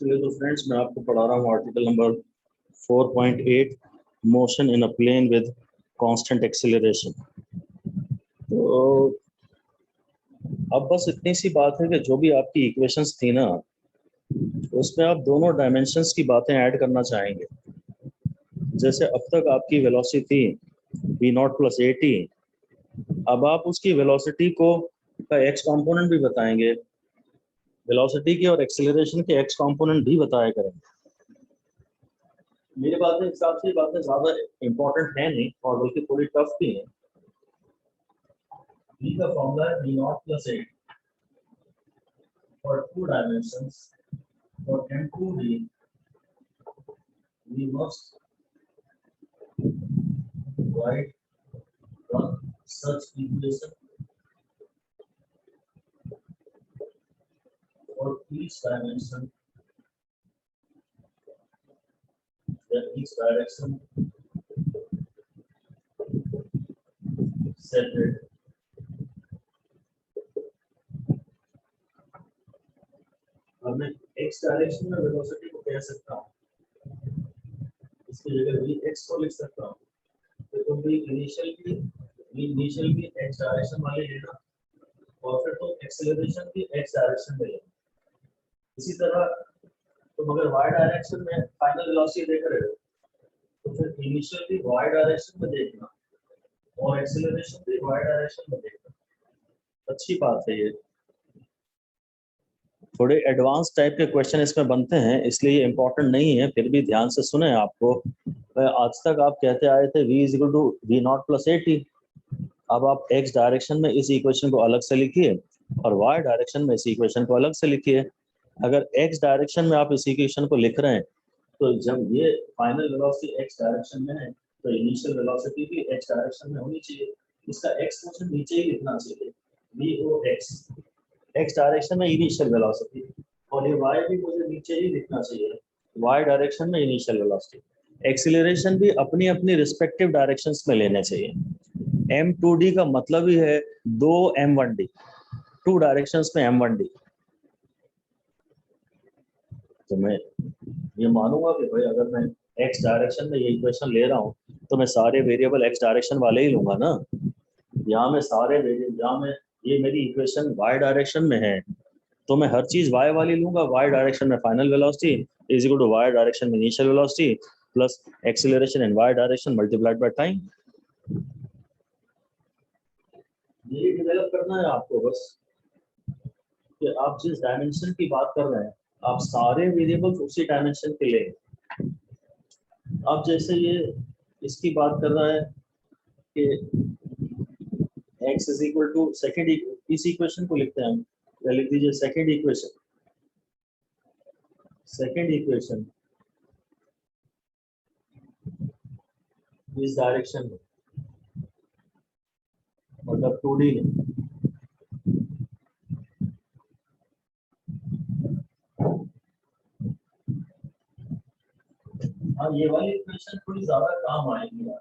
चलिए तो फ्रेंड्स मैं आपको पढ़ा रहा हूँ article number 4.8 motion in a plane with constant acceleration. तो अब बस इतनी सी बात है कि जो भी आपकी इक्वेशंस थी ना उसमें आप दोनों डायमेंशंस की बातें ऐड करना चाहेंगे। जैसे अब तक आपकी वेलोसिटी थी v not plus a t, अब आप उसकी वेलोसिटी को का एक्स कंपोनेंट भी बताएंगे, वेलोसिटी की और एक्सेलरेशन के एक्स कंपोनेंट भी बताया करेंगे। मेरी बातें हिसाब से बातें ज्यादा इंपॉर्टेंट है नहीं और बल्कि थोड़ी टफ भी है। v का फॉर्मूला है v not plus A for to dimensions for m2d we must write one such equation for each dimension, where each direction separate. अब मैं x डायरेक्शन में वेलोसिटी को कह सकता हूँ, इसकी जगह v x को लिख सकता हूँ। तो तुम भी इनिशियल भी x डायरेक्शन वाले लेना और फिर तुम एक्सेलरेशन भी x डायरेक्शन में लेना। इसी तरह तुम अगर y डायरेक्शन में फाइनल वेलोसिटी देख रहे हो तो फिर इनिशियल भी y डायरेक्शन में देखना और एक्सेलरेशन भी y डायरेक्शन में देखना। अच्छी बात है। ये थोड़े एडवांस टाइप के क्वेश्चन इसमें बनते हैं, इसलिए ये इम्पोर्टेंट नहीं है, फिर भी ध्यान से सुने। आपको आज तक आप कहते आए थे v is equal to v not plus a t. अब आप x डायरेक्शन में इस इक्वेशन को अलग से लिखिए और y डायरेक्शन में इस इक्वेशन को अलग से लिखिए। अगर x डायरेक्शन में आप इस इक्वेशन को लिख रहे हैं तो जब ये फाइनल वेलोसिटी x डायरेक्शन में है तो इनिशियल वेलोसिटी भी x डायरेक्शन में होनी चाहिए। इसका x पोर्शन नीचे ही लिखना चाहिए, v(x) x डायरेक्शन में इनिशियल वेलोसिटी, और ये y भी मुझे नीचे ही लिखना चाहिए, y डायरेक्शन में इनिशियल वेलोसिटी। एक्सीलरेशन भी अपनी अपनी रिस्पेक्टिव डायरेक्शंस में लेने चाहिए। m2d का मतलब ही है 2 m1d, टू डायरेक्शंस में m1d। तो मैं ये मानूंगा कि भाई अगर मैं x डायरेक्शन में ये इक्वेशन ले रहा हूँ तो मैं सारे वेरिएबल x डायरेक्शन वाले ही लूंगा ना। यहाँ में सारे वेरिएबल, यहाँ में ये मेरी इक्वेशन y डायरेक्शन में है तो मैं हर चीज y वाली लूंगा। y डायरेक्शन में final velocity is equal to y direction में initial velocity plus acceleration in y direction multiplied by time. ये डेवलप करना है आपको बस कि आप जिस डायमेंशन की बात कर रहे हैं आप सारे वेरिएबल्स उसी डायमेंशन के ले। अब जैसे ये इसकी बात कर रहा है कि x is equal to second, इस इक्वेशन को लिखते हैं हम, या लिख दीजिए सेकेंड इक्वेशन इस डायरेक्शन में, मतलब 2D में। हाँ, ये वाली इक्वेशन थोड़ी ज्यादा काम आएगी यार।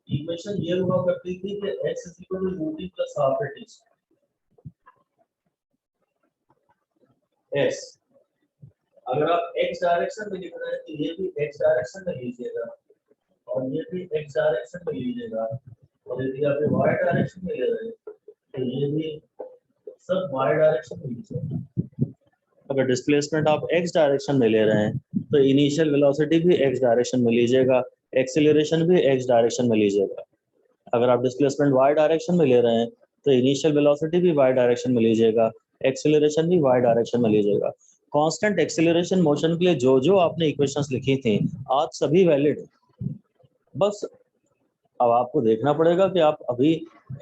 इक्वेशन ये हुआ करती थी कि x is equal to root plus half a t s। अगर आप x डायरेक्शन में लिख रहे हैं तो ये भी x डायरेक्शन में लीजिएगा और ये भी x डायरेक्शन में लीजिएगा, और यदि आप y डायरेक्शन में ले रहे हैं तो ये भी सब y डायरेक्शन में लीजिएगा। अगर डिस्प्लेसमेंट आप x डायरेक्शन में ले रहे हैं तो इनिशियल वेलोसिटी भी x डायरेक्शन में लीजिएगा, एक्सेलरेशन भी x डायरेक्शन में लीजिएगा। अगर आप डिस्प्लेसमेंट y डायरेक्शन में ले रहे हैं तो इनिशियल वेलोसिटी भी y डायरेक्शन में लीजिएगा, एक्सेलरेशन भी y डायरेक्शन में लीजिएगा। कांस्टेंट एक्सेलरेशन मोशन के लिए जो जो आपने इक्वेशंस लिखी थी आज सभी वैलिड है। बस अब आपको देखना पड़ेगा कि आप अभी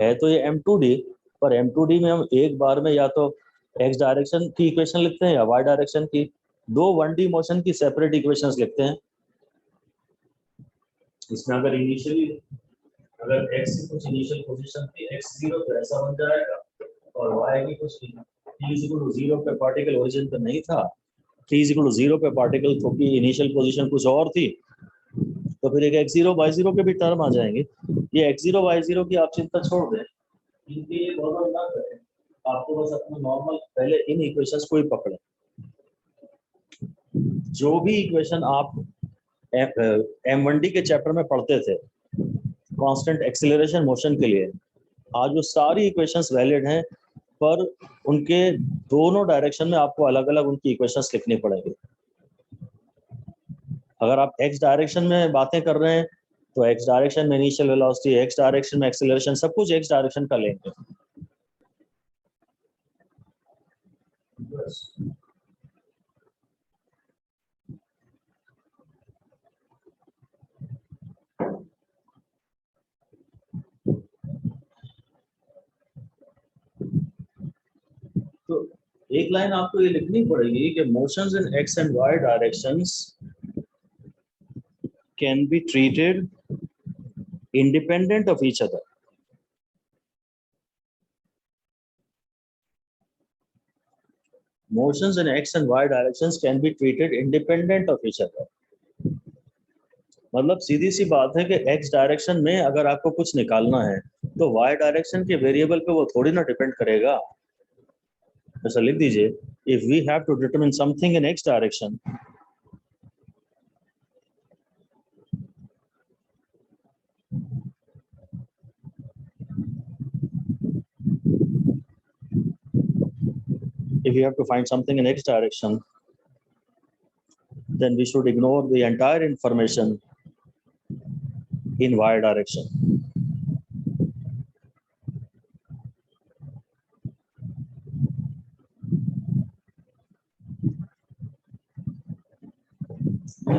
है तो ये m2d, पर m2d में हम एक बार में या तो x डायरेक्शन की इक्वेशन लिखते हैं या y डायरेक्शन की, दो 1D मोशन की सेपरेट इक्वेशंस लिखते हैं। इसमें अगर x की कुछ इनिशियल पोजीशन थी x0 तो ऐसा बन जाएगा, और y की कुछ t0 पे पार्टिकल ओरिजिन पे नहीं था, t0 पे पार्टिकल की इनिशियल पोजीशन कुछ और थी, तो फिर एक x0 y0 के भी टर्म आ जाएंगे। ये x0 y0 की आप चिंता छोड़ दें, इनके लिए बहुत ना करें। आपको बस अपना नॉर्मल पहले इन इक्वेशंस को ही पकड़े। जो भी इक्वेशन आप M1D के चैप्टर में पढ़ते थे कांस्टेंट एक्सीलरेशन मोशन के लिए, आज वो सारी इक्वेशंस वैलिड हैं, पर उनके दोनों डायरेक्शन में आपको अलग अलग उनकी इक्वेशंस लिखनी पड़ेगी। अगर आप एक्स डायरेक्शन में बातें कर रहे हैं तो एक्स डायरेक्शन में इनिशियल वेलोसिटी, एक्स डायरेक्शन में एक्सीलरेशन, सब कुछ एक्स डायरेक्शन का लेंगे। तो एक लाइन आपको ये लिखनी पड़ेगी कि motions in x and y directions can be treated independent of each other. Motions in x and y directions can be treated independent of each other. मतलब सीधी सी बात है कि x डायरेक्शन में अगर आपको कुछ निकालना है तो y डायरेक्शन के वेरिएबल पे वो थोड़ी ना डिपेंड करेगा। ऐसा लिख दीजिए, if we have to determine something in x direction, if we have to find something in x direction, then we should ignore the entire information in y direction.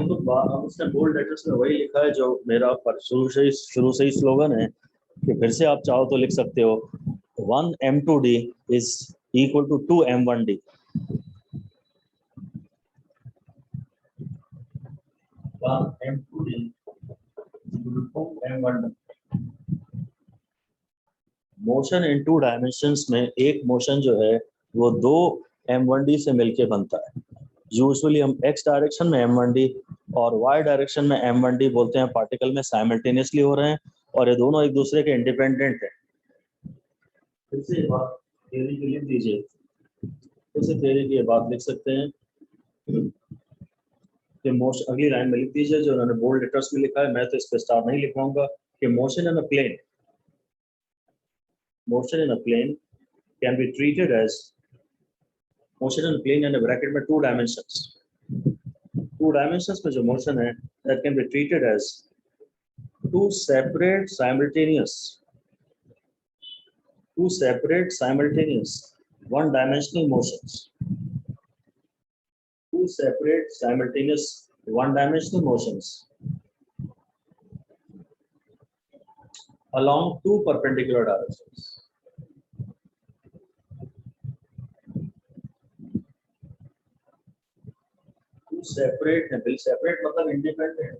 तो उसने बोल्ड लेटर्स में वही लिखा है जो मेरा शुरू से ही स्लोगन है कि फिर से आप चाहो तो लिख सकते हो 1 M2D is equal to 2 M1D. 1 M2D is equal to 2 M1D. Motion in to dimensions में एक मोशन जो है वो 2 M1D से मिलके बनता है। यूजुअली हम x डायरेक्शन में M1D और y डायरेक्शन में M1D बोलते हैं, पार्टिकल में साइमल्टेनियसली हो रहे हैं और ये दोनों एक दूसरे के इंडिपेंडेंट है। फिर से बात थ्योरी की लिख दीजिए, फिर से थ्योरी की बात लिख सकते हैं कि मोशन, अगली लाइन में लिख दीजिए जो उन्होंने बोल्ड लेटर्स में लिखा है, मैं तो इस पे स्टार नहीं लिखवाऊंगा, कि motion in a plane, motion in a plane can be treated as motion in a plane and a bracket में 2 dimensions. 2 dimensions में जो motion है that can be treated as 2 separate simultaneous one-dimensional motions. 2 separate simultaneous one-dimensional motions along 2 perpendicular directions. Separate है, bill separate मतलब independent.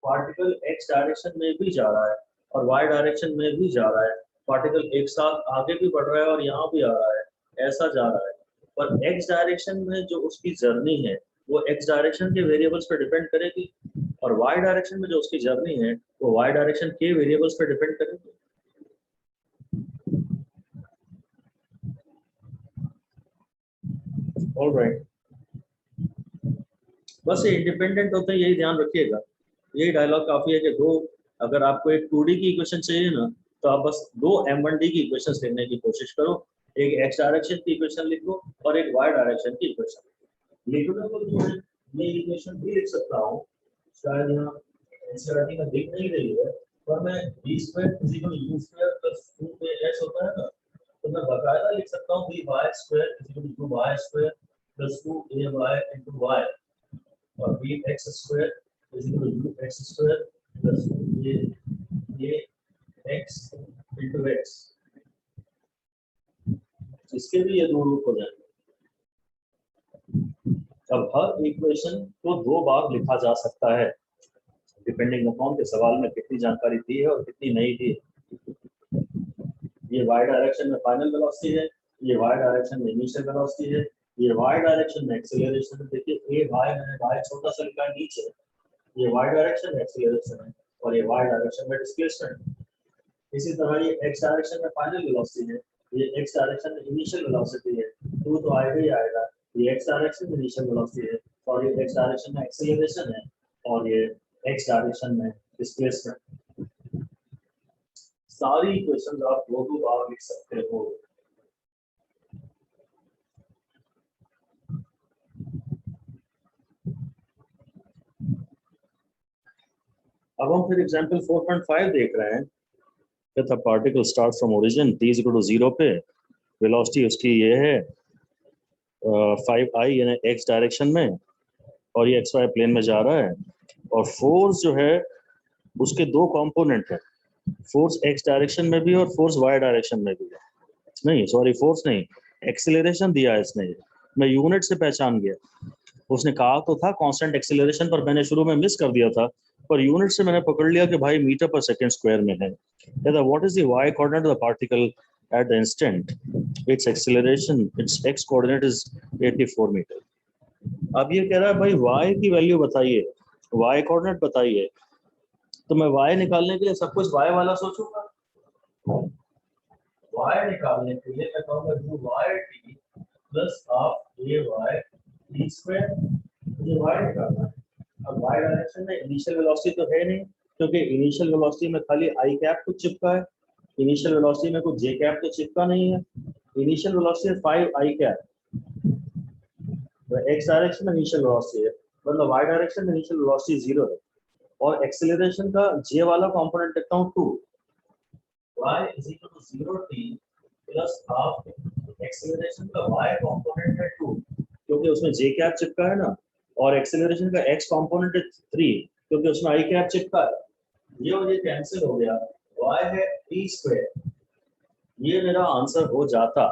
Particle x direction में भी जा रहा है और y डायरेक्शन में भी जा रहा है, पार्टिकल एक साथ आगे भी बढ़ रहा है और यहाँ भी आ रहा है, ऐसा जा रहा है, पर x डायरेक्शन में जो उसकी जर्नी है वो x डायरेक्शन के वेरिएबल्स पे डिपेंड करेगी और y डायरेक्शन में जो उसकी जर्नी है वो y डायरेक्शन के वेरिएबल्स पे डिपेंड करेगी। ऑलराइट, बस ये इंडिपेंडेंट होते हैं, यही ध्यान रखिएगा। यही डायलॉग काफी है कि दो, अगर आपको एक 2D की इक्वेशन चाहिए ना तो आप बस 2 M1D की इक्वेशंस लिखने की कोशिश करो, एक x डायरेक्शन की इक्वेशन लिखो और एक y डायरेक्शन की इक्वेशन लिखने को जो है मैं इक्वेशन भी लिख सकता हूँ, शायद यहाँ एनसीईआरटी में दिख नहीं रही है, पर मैं v² = u² + 2as होता है ना, तो मैं बकायदा लिख सकता हूँ v² = 2y² + 2ay × y और vx² = ux² + 2ax × x। इसके भी ये दो रूप हो जाएंगे। अब हर इक्वेशन को 2 बार लिखा जा सकता है, डिपेंडिंग अपॉन के सवाल में कितनी जानकारी दी है और कितनी नहीं दी है। ये y डायरेक्शन में फाइनल वेलोसिटी है, ये y डायरेक्शन में इनिशियल वेलोसिटी है, ये y डायरेक्शन में एक्सीलरेशन है। देखिए a y मैंने y छोटा सा लिखा है नीचे, ये y डायरेक्शन में एक्सीलरेशन है और ये y डायरेक्शन में डिस्प्लेसमेंट है। इसी तरह ये x डायरेक्शन में फाइनल वेलोसिटी है, ये x डायरेक्शन में इनिशियल वेलोसिटी है, 2 तो आएगा ही आएगा। ये x डायरेक्शन में इनिशियल वेलोसिटी है और ये x डायरेक्शन में एक्सेलरेशन है और ये x डायरेक्शन में डिस्प्लेसमेंट। सारी इक्वेशंस आप 2 बार लिख सकते हो। अब हम फिर एग्जांपल 4.5 देख रहे हैं। If a particle starts from origin t is equal to 0 पे, वेलोसिटी उसकी ये है 5i यानी x डायरेक्शन में और ये xy प्लेन में जा रहा है और फोर्स जो है उसके 2 कंपोनेंट है, फोर्स x डायरेक्शन में भी और फोर्स y डायरेक्शन में भी है। नहीं सॉरी फोर्स नहीं, एक्सेलरेशन दिया है इसने, मैं यूनिट से पहचान गया। उसने कहा तो था कांस्टेंट एक्सेलरेशन पर मैंने शुरू में मिस कर दिया था, पर यूनिट से मैंने पकड़ लिया कि भाई मीटर पर सेकंड स्क्वायर में है। What is the y coordinate of the particle at the instant its acceleration, its x coordinate is 84 metre. अब ये कह रहा है भाई y की वैल्यू बताइए, y कोऑर्डिनेट बताइए, तो मैं y निकालने के लिए सब कुछ y वाला सोचूंगा। y निकालने के लिए मैं कहूंगा u y t plus half a y t square, मुझे y निकालना है। अब y डायरेक्शन में इनिशियल वेलोसिटी तो है नहीं, क्योंकि इनिशियल वेलोसिटी में खाली i कैप कुछ चिपका है, इनिशियल वेलोसिटी में कुछ j कैप तो चिपका नहीं है। Initial velocity 5i cap, x direction में इनिशियल वेलोसिटी है, मतलब y डायरेक्शन में इनिशियल वेलोसिटी 0 है और एक्सेलरेशन का j वाला कंपोनेंट लिखता हूं 2, y is equal to 0t plus half acceleration का y कंपोनेंट है 2, क्योंकि उसमें j कैप चिपका है ना, और एक्सेलरेशन का x कंपोनेंट है 3, क्योंकि उसमें i कैप चिपका है। ये और ये कैंसिल हो गया, y है t स्क्वायर, ये मेरा आंसर हो जाता,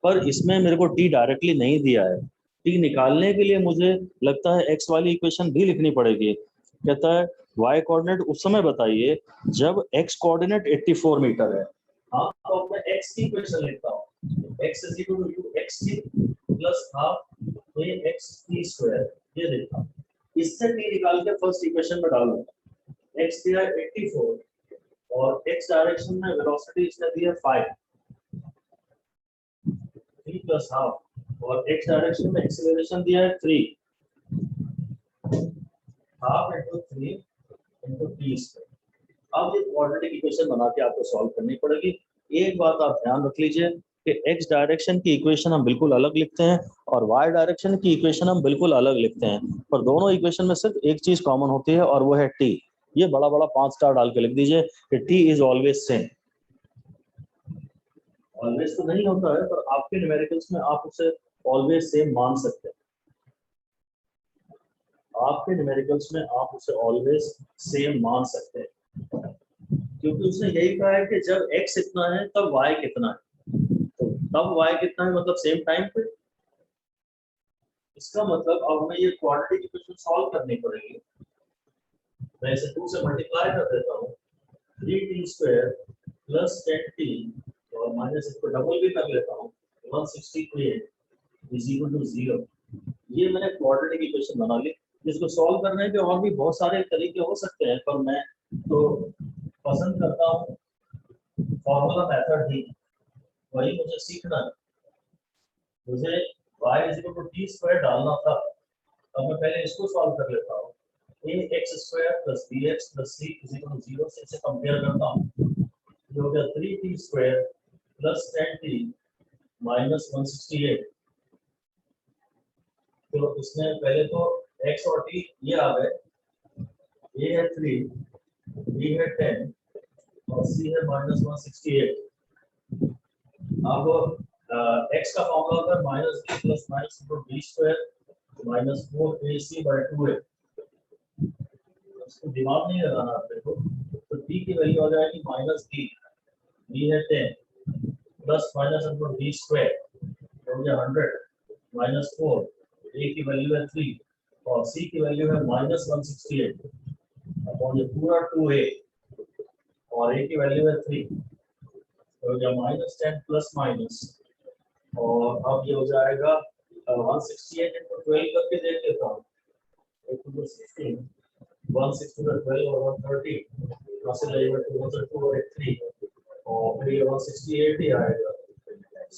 पर इसमें मेरे को t डायरेक्टली नहीं दिया है। t निकालने के लिए मुझे लगता है x वाली इक्वेशन भी लिखनी पड़ेगी। कहता है y कोऑर्डिनेट उस समय बताइए जब x कोऑर्डिनेट 84 मीटर है। हाँ तो मैं x की इक्वेशन लिखता हूँ, x is equal to xt plus half axt square, ये लिखता हूँ। इससे t निकाल के फर्स्ट इक्वेशन में डालूंगा। x दिया 84 और x डायरेक्शन में वेलोसिटी इसने दिया 5, 3 प्लस हाफ, और x डायरेक्शन में एक्सेलरेशन दिया है 3, half into 3 into t square. अब ये क्वाड्रेटिक इक्वेशन बना के आपको सॉल्व करनी पड़ेगी। एक बात आप ध्यान रख लीजिए कि x डायरेक्शन की इक्वेशन हम बिल्कुल अलग लिखते हैं और y डायरेक्शन की इक्वेशन हम बिल्कुल अलग लिखते हैं, पर दोनों इक्वेशन में सिर्फ एक चीज कॉमन होती है और वो है t। ये बड़ा बड़ा 5 स्टार डाल के लिख दीजिए कि t is always same. Always तो नहीं होता है, पर आपके न्यूमेरिकल्स में आप उसे ऑलवेज सेम मान सकते हैं। आपके न्यूमेरिकल्स में आप उसे ऑलवेज सेम मान सकते हैं, क्योंकि उसने यही कहा है कि जब x इतना है तब y कितना है, तो तब y कितना है मतलब सेम टाइम पे। इसका मतलब अब हमें ये क्वाड्रेटिक इक्वेशन सॉल्व करनी पड़ेगी। मैं इसे 2 से मल्टीप्लाई कर देता हूँ, 3t स्क्वायर प्लस 10t और माइनस इसको डबल भी कर लेता हूँ, 168 इज इक्वल टू 0। ये मैंने क्वाड्रेटिक इक्वेशन बना ली, जिसको सॉल्व करने के और भी बहुत सारे तरीके हो सकते हैं, पर मैं तो पसंद करता हूँ फॉर्मूला मेथड ही, वही मुझे सीखना है। मुझे y is equal to t square डालना था, अब मैं पहले इसको सॉल्व कर लेता हूँ। ax square plus bx plus c is equal to 0 से इसे कंपेयर करता हूँ, ये हो गया 3t square plus 10t minus 168। तो इसमें पहले तो x और t ये आ गए, a है 3, b है 10 और c है माइनस 168। अब x का फॉर्मूला होता है minus b plus minus b square minus 4ac/2a। इसको दिमाग नहीं लगाना आपको, तो t की वैल्यू आ जाएगी माइनस b, b है 10 प्लस माइनस b स्क्वायर हो गया 100 माइनस 4, a की वैल्यू है 3 और c की वैल्यू है माइनस 168 अपॉन ये पूरा 2a और a की वैल्यू है 3, हो गया माइनस 10 प्लस माइनस, और अब ये हो जाएगा 168 into 12 करके देख लेता हूँ, 16 160 12 और 130 यहाँ से लगेगा 2 और 3 और फिर ये 168 ही आएगा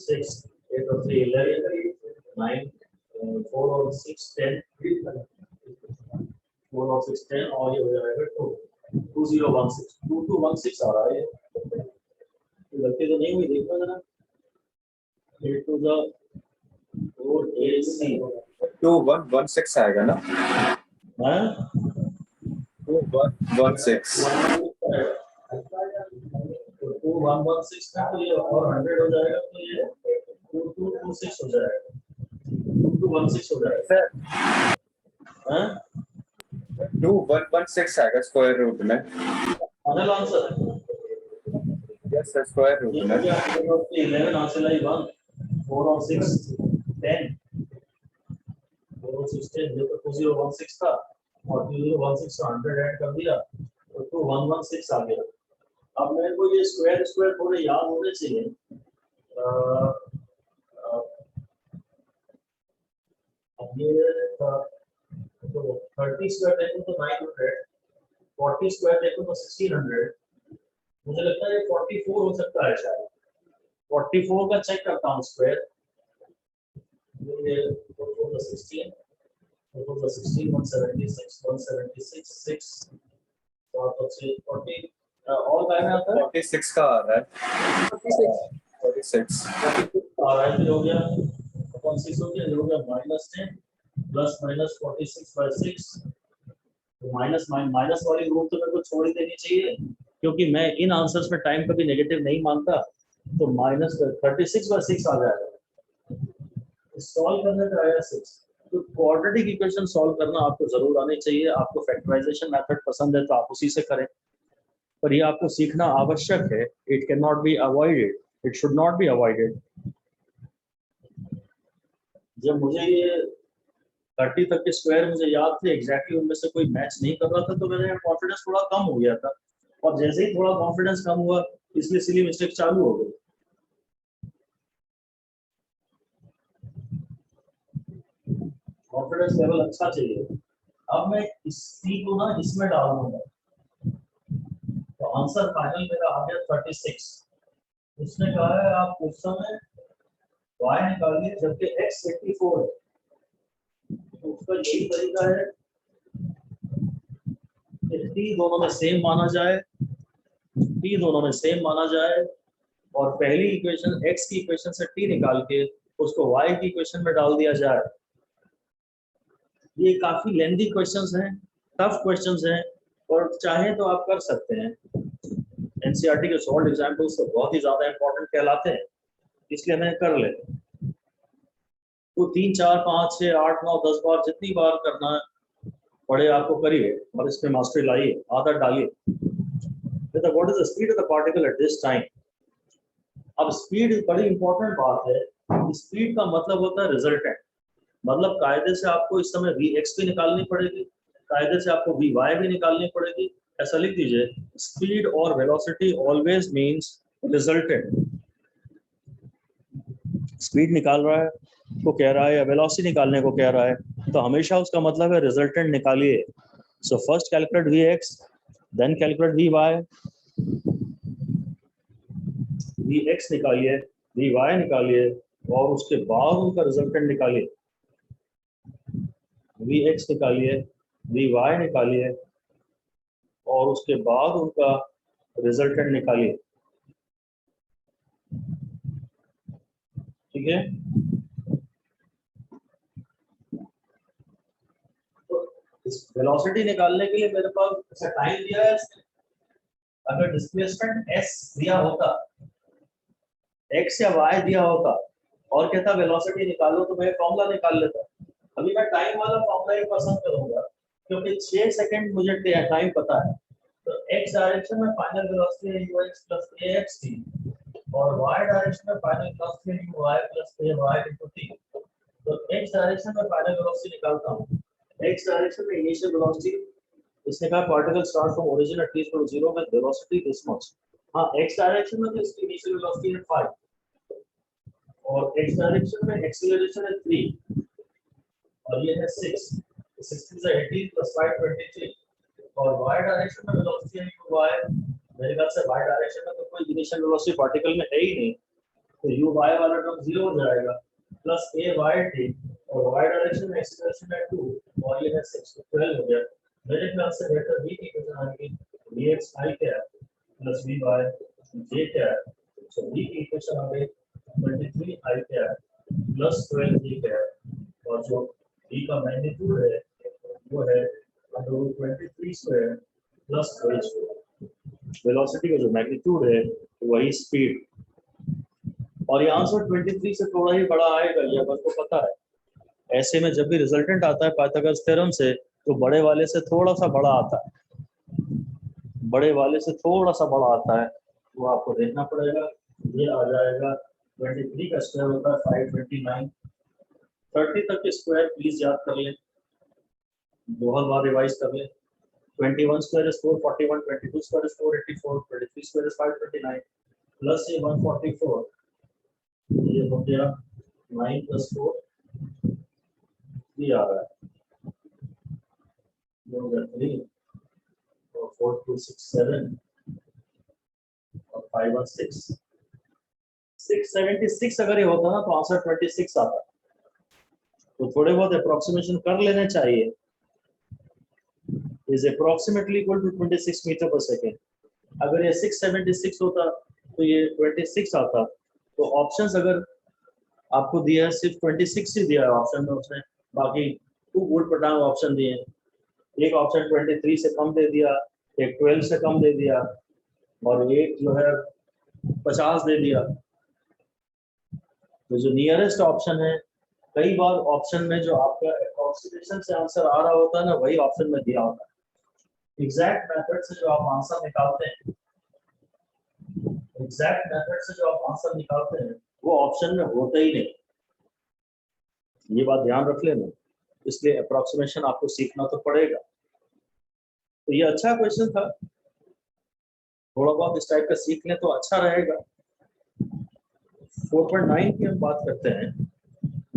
6 8 और 3 11 9 4 और 6 10 4 और 6 10 और ये हो जाएगा 2 2016 2216 आ रहा है ये गलती तो नहीं हुई देखो जरा 8 to the 4 AC 2116 आएगा ना? हाँ 2116 2116 का तो ये और 100 हो जाएगा तो ये 2226 हो जाएगा 2216 हो जाएगा सर हाँ 2116 आएगा स्क्वायर रूट में। Final answer yes sir square root में। 11 हासिल आई 1 4 और 6 10 4 और 6 10 ये तो 2016 था और 2016 का 100 ऐड कर दिया तो 2116 आ गया। अब मेरे को ये स्क्वायर स्क्वायर थोड़े याद होने चाहिए अब ये तो 30 स्क्वायर देखो तो 900 40 स्क्वायर देखो तो 1600 मुझे लगता है ये 44 हो सकता है शायद 44 का चेक करता हूँ स्क्वायर ये 16 176 176 6 और 40 और काय में आता है 46 का आ रहा है 46 आ रहा है फिर हो गया अपॉन 6 हो गया -10 प्लस माइनस 46/6 तो माइनस वाली ग्रुप तो मेरे को छोड़ ही देनी चाहिए क्योंकि मैं इन आंसर्स में टाइम कभी नेगेटिव नहीं मानता तो -36/6 आ जाएगा सॉल्व करने का आया 6 तो क्वाड्रेटिक इक्वेशन सॉल्व करना आपको जरूर आनी चाहिए आपको फैक्टराइजेशन मेथड पसंद है तो आप उसी से करें पर ये आपको सीखना आवश्यक है it can not be avoided it should not be avoided जब मुझे ये 30 तक के स्क्वायर मुझे याद थे एग्जैक्टली उनमें से कोई मैच नहीं कर रहा था तो मेरा कॉन्फिडेंस थोड़ा कम हो गया था और जैसे ही थोड़ा कॉन्फिडेंस कम हुआ इसलिए सिली मिस्टेक चालू हो गई कॉन्फिडेंस लेवल अच्छा चाहिए अब मैं इस सी को ना इसमें डाल दूंगा तो आंसर फाइनल मेरा आ गया 36 उसने कहा है आप उस समय y निकालिए जबकि x 84 है तो उसका यही तरीका है कि t दोनों में सेम माना जाए और पहली इक्वेशन x की इक्वेशन से t निकाल के उसको y की इक्वेशन में डाल दिया जाए ये काफी लेंथी क्वेश्चंस हैं टफ क्वेश्चंस हैं और चाहे तो आप कर सकते हैं एनसीईआरटी के सॉल्व एग्जांपल्स तो बहुत ही ज्यादा इंपॉर्टेंट कहलाते हैं इसलिए मैं कर लेते हैं तो 3 4 5 6 8 9 10 बार जितनी बार करना पड़े आपको करिए और इसमें मास्टरी लाइए आदत डालिए what is the speed of the particle at this time अब स्पीड बड़ी इंपॉर्टेंट बात है स्पीड का मतलब होता है रिजल्टेंट मतलब कायदे से आपको इस समय vx भी निकालनी पड़ेगी कायदे से आपको vy भी निकालनी पड़ेगी ऐसा लिख दीजिए स्पीड और velocity always means resultant speed निकाल रहा है को कह रहा है या वेलोसिटी निकालने को कह रहा है तो हमेशा उसका मतलब है रिजल्टेंट निकालिए so first calculate vx then calculate vx निकालिए vy निकालिए और उसके बाद उनका रिजल्टेंट निकालिए vx निकालिए vy निकालिए और उसके बाद उनका रिजल्टेंट निकालिए ठीक है तो इस वेलोसिटी निकालने के लिए मेरे पास ऐसा टाइम दिया है अगर डिस्प्लेसमेंट s दिया होता x या y दिया होता और कहता वेलोसिटी निकालो तो मैं फॉर्मूला निकाल लेता अभी मैं टाइम वाला फॉर्मूला ही पसंद करूंगा क्योंकि 6 सेकंड मुझे टाइम पता है तो x डायरेक्शन में फाइनल वेलोसिटी है ux प्लस ax t और y डायरेक्शन में फाइनल वेलोसिटी है uy plus ay into t तो x डायरेक्शन में फाइनल वेलोसिटी निकालता हूं x डायरेक्शन में इनिशियल वेलोसिटी इसने कहा particle start from origin at t = 0 with velocity this much हां x डायरेक्शन में तो इसकी इनिशियल वेलोसिटी है 5 और x डायरेक्शन में एक्सीलरेशन है 3 और ये है 6 16 से 18 प्लस 5 23 और y डायरेक्शन में वेलोसिटी है y मेरे ख्याल से y डायरेक्शन में तो कोई इनिशियल वेलोसिटी पार्टिकल में है ही नहीं, तो u y वाला टर्म 0 हो जाएगा प्लस a y t और y डायरेक्शन में एक्सीलरेशन है 2 और ये है 6 तो 12 हो गया। मेरे ख्याल से वेक्टर v की इक्वेशन आएगी vx i क्या प्लस vy j क्या है, सो v की इक्वेशन आ गई 23 i क्या प्लस 12 j क्या और जो v का मैग्नीट्यूड है वो है √23 स्क्वायर प्लस 12 स्क्वायर। वेलोसिटी का जो मैग्नीट्यूड है वही स्पीड, और ये आंसर 23 से थोड़ा ही बड़ा आएगा, ये बस को पता है। ऐसे में जब भी रिजल्टेंट आता है पाइथागोरस थ्योरम से तो बड़े वाले से थोड़ा सा बड़ा आता है, बड़े वाले से थोड़ा सा बड़ा आता है, वो आपको देखना पड़ेगा। ये आ जाएगा 23 का स्क्वायर होता है 529, 30 तक के स्क्वायर प्लीज याद कर लें, बहुत बार रिवाइज कर लें। 21 square is 441, 22 square is 484, 23 square is 529 plus ये 144, ये हो गया 9 plus 4 ये आ रहा है, ये हो गया 3 और 4 2 6 7 और 5 1 6 676 अगर ये होता ना तो आंसर 26 आता, तो थोड़े बहुत अप्रोक्सीमेशन कर लेने चाहिए। is approximately equal to 26 meter per second। अगर ये 676 होता तो ये 26 आता, तो ऑप्शंस अगर आपको दिया है सिर्फ 26 ही दिया है ऑप्शन में, उसने बाकी 2 गुड पटांग ऑप्शन दिए हैं, एक ऑप्शन 23 से कम दे दिया, एक 12 से कम दे दिया और एक जो है 50 दे दिया। तो जो नियरेस्ट ऑप्शन है, कई बार ऑप्शन में जो आपका अप्रोक्सीमेशन से आंसर आ रहा होता है ना वही ऑप्शन में दिया होता है। एग्जैक्ट मेथड से जो आप आंसर निकालते हैं, एग्जैक्ट मेथड से जो आप आंसर निकालते हैं वो ऑप्शन में होता ही नहीं, ये बात ध्यान रख लेना। इसलिए अप्रोक्सीमेशन आपको सीखना तो पड़ेगा। तो ये अच्छा क्वेश्चन था, थोड़ा बहुत इस टाइप का सीख लें तो अच्छा रहेगा। 4.9 की हम बात करते हैं,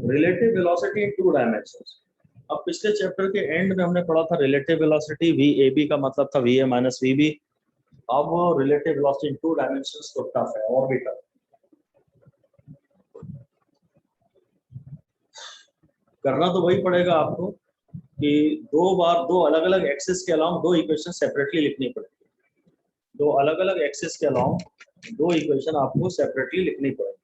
रिलेटिव वेलोसिटी इन 2 डायमेंशंस। अब पिछले चैप्टर के एंड में हमने पढ़ा था रिलेटिव वेलोसिटी VAB का मतलब था VA माइनस VB। अब रिलेटिव वेलोसिटी इन 2 डायमेंशंस तो टफ है और भी टफ। करना तो वही पड़ेगा आपको कि 2 बार 2 अलग अलग एक्सिस के अलावा 2 इक्वेशन सेपरेटली लिखनी पड़ेगी, 2 अलग अलग एक्सिस के अलावा 2 इक्वेशन आपको सेपरेटली लिखनी पड़ेगी।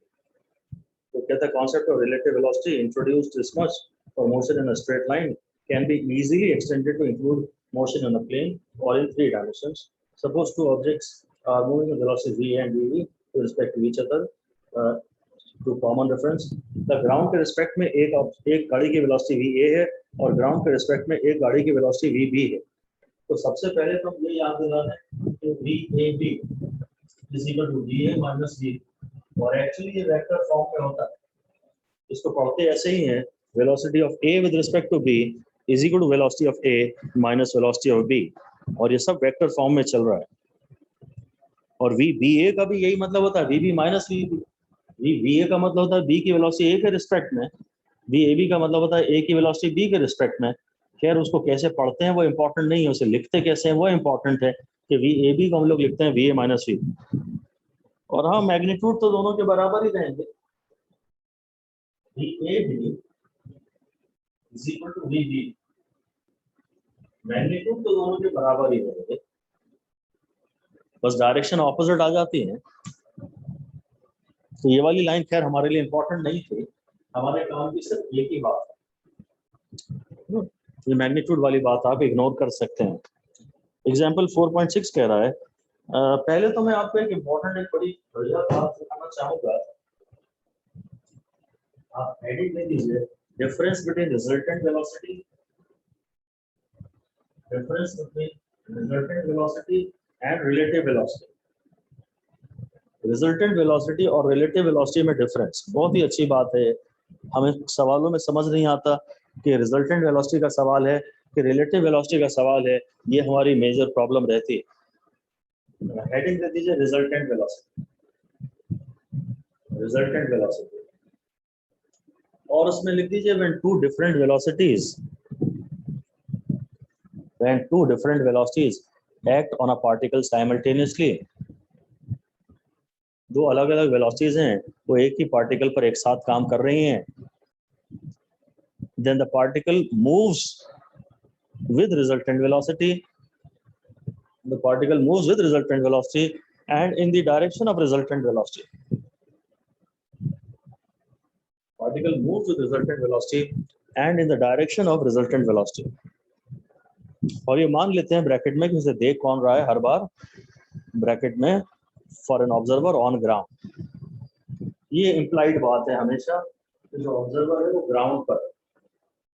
तो कहता है concept of relative velocity introduced this much for motion in a straight line can be easily extended to include motion in a plane or in 3 dimensions. Suppose 2 objects are moving with velocity v and vv with respect to each other to common reference. The ground के respect में एक गाड़ी की velocity va है और ground के respect में एक गाड़ी की velocity vb है। तो सबसे पहले तो ये याद दिलाना है कि vab is equal to va minus v, और एक्चुअली ये वेक्टर फॉर्म में होता है। इसको पढ़ते ऐसे ही है, velocity of a with respect to b is equal to velocity of a minus velocity of b, और ये सब वेक्टर फॉर्म में चल रहा है। और vba का भी यही मतलब होता है, vb माइनस vb। va का मतलब होता है b की वेलोसिटी a के रिस्पेक्ट में, vab का मतलब होता है a की वेलोसिटी b के रिस्पेक्ट में। खैर उसको कैसे पढ़ते हैं वो इंपॉर्टेंट नहीं है, उसे लिखते कैसे हैं वो इंपॉर्टेंट है कि vab को हम लोग लिखते हैं va माइनस v। और हाँ, मैग्नीट्यूड तो दोनों के बराबर ही रहेंगे, VAB is equal to VB, magnitude तो दोनों के बराबर ही रहेंगे, बस डायरेक्शन ऑपोजिट आ जाती है। तो ये वाली लाइन खैर हमारे लिए इंपॉर्टेंट नहीं थी, हमारे काम की सिर्फ एक ही बात है, ये मैग्नीट्यूड वाली बात आप इग्नोर कर सकते हैं। एग्जाम्पल 4.6 कह रहा है, पहले तो मैं आपको एक इम्पोर्टेंट एक बड़ी बढ़िया बात दिखाना चाहूंगा। आप हेडिंग दे दीजिए, difference between resultant velocity, difference between resultant velocity and relative velocity. Resultant velocity और रिलेटिव वेलोसिटी में डिफरेंस बहुत ही अच्छी बात है। हमें सवालों में समझ नहीं आता कि रिजल्टेंट वेलोसिटी का सवाल है कि रिलेटिव वेलोसिटी का सवाल है, ये हमारी मेजर प्रॉब्लम रहती है। हेडिंग दे दीजिए रिजल्टेंट वेलोसिटी, रिजल्टेंट वेलोसिटी, और उसमें लिख दीजिए when two different velocities act on a particle simultaneously. दो अलग अलग वेलोसिटीज हैं, वो एक ही पार्टिकल पर एक साथ काम कर रही हैं. Then the particle moves with resultant velocity. The particle moves with resultant velocity and in the direction of resultant velocity. Particle moves with resultant velocity and in the direction of resultant velocity. और ये मान लेते हैं bracket में कि इसे देख कौन रहा है हर बार, ब्रैकेट में for an observer on ground. ये इम्प्लाइड बात है हमेशा कि जो ऑब्जर्वर है वो ग्राउंड पर,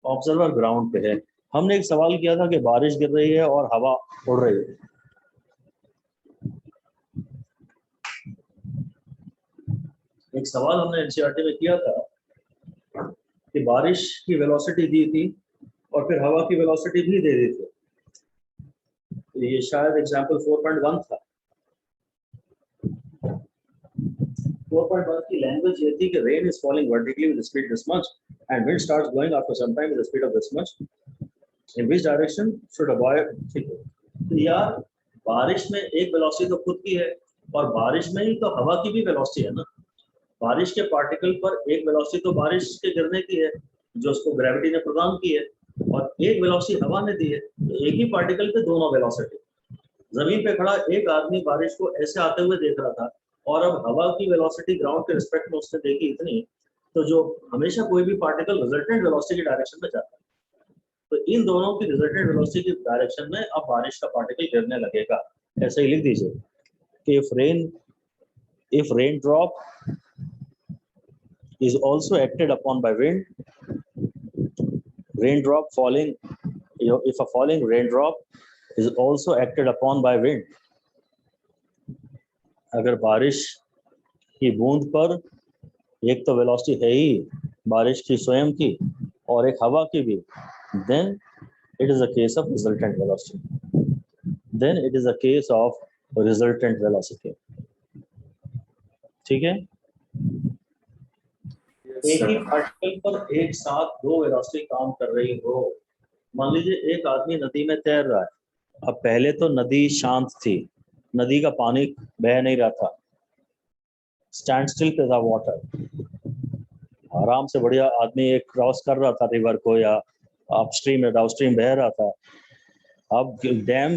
ऑब्जर्वर ग्राउंड पे है. हमने एक सवाल किया था कि बारिश गिर रही है और हवा उड़ रही है. एक सवाल हमने एनसीईआरटी में किया था कि बारिश की वेलोसिटी दी थी और फिर हवा की वेलोसिटी भी दे दी थी. ये शायद एग्जांपल 4.1 था. 4.1 की लैंग्वेज ये थी कि rain is falling vertically with speed this much and wind starts blowing after some time with speed of this much. In which direction should avoid. ठीक है, तो यार बारिश में एक वेलोसिटी तो खुद की है और बारिश में ही तो हवा की भी वेलोसिटी है ना. बारिश के पार्टिकल पर एक वेलोसिटी तो बारिश के गिरने की है जो उसको ग्रेविटी ने प्रदान की है और एक वेलोसिटी हवा ने दी है. तो एक ही पार्टिकल पे दोनों वेलोसिटी. जमीन पे खड़ा एक आदमी बारिश को ऐसे आते हुए देख रहा था और अब हवा की वेलोसिटी ग्राउंड के रिस्पेक्ट में उसने देखी इतनी, तो जो हमेशा कोई भी पार्टिकल रिजल्टेंट वेलोसिटी की डायरेक्शन में जाता है, तो इन दोनों की रिजल्टेंट वेलोसिटी की डायरेक्शन में अब बारिश का पार्टिकल गिरने लगेगा. ऐसे ही लिख दीजिए कि if raindrop is also acted upon by wind, raindrop falling, if a falling raindrop is also acted upon by wind. अगर बारिश की बूंद पर एक तो वेलोसिटी है ही बारिश की स्वयं की और एक हवा की भी, then it is a case of resultant velocity. Then it is a case of resultant velocity. ठीक है. एक ही पार्टिकल पर एक साथ दो वेलोसिटी काम कर रही हो. मान लीजिए एक आदमी नदी में तैर रहा है. अब पहले तो नदी शांत थी, नदी का पानी बह नहीं रहा था, स्टैंड स्टिल पे था वाटर. आराम से बढ़िया आदमी एक क्रॉस कर रहा था रिवर को या अपस्ट्रीम या डाउनस्ट्रीम बह रहा था. अब डैम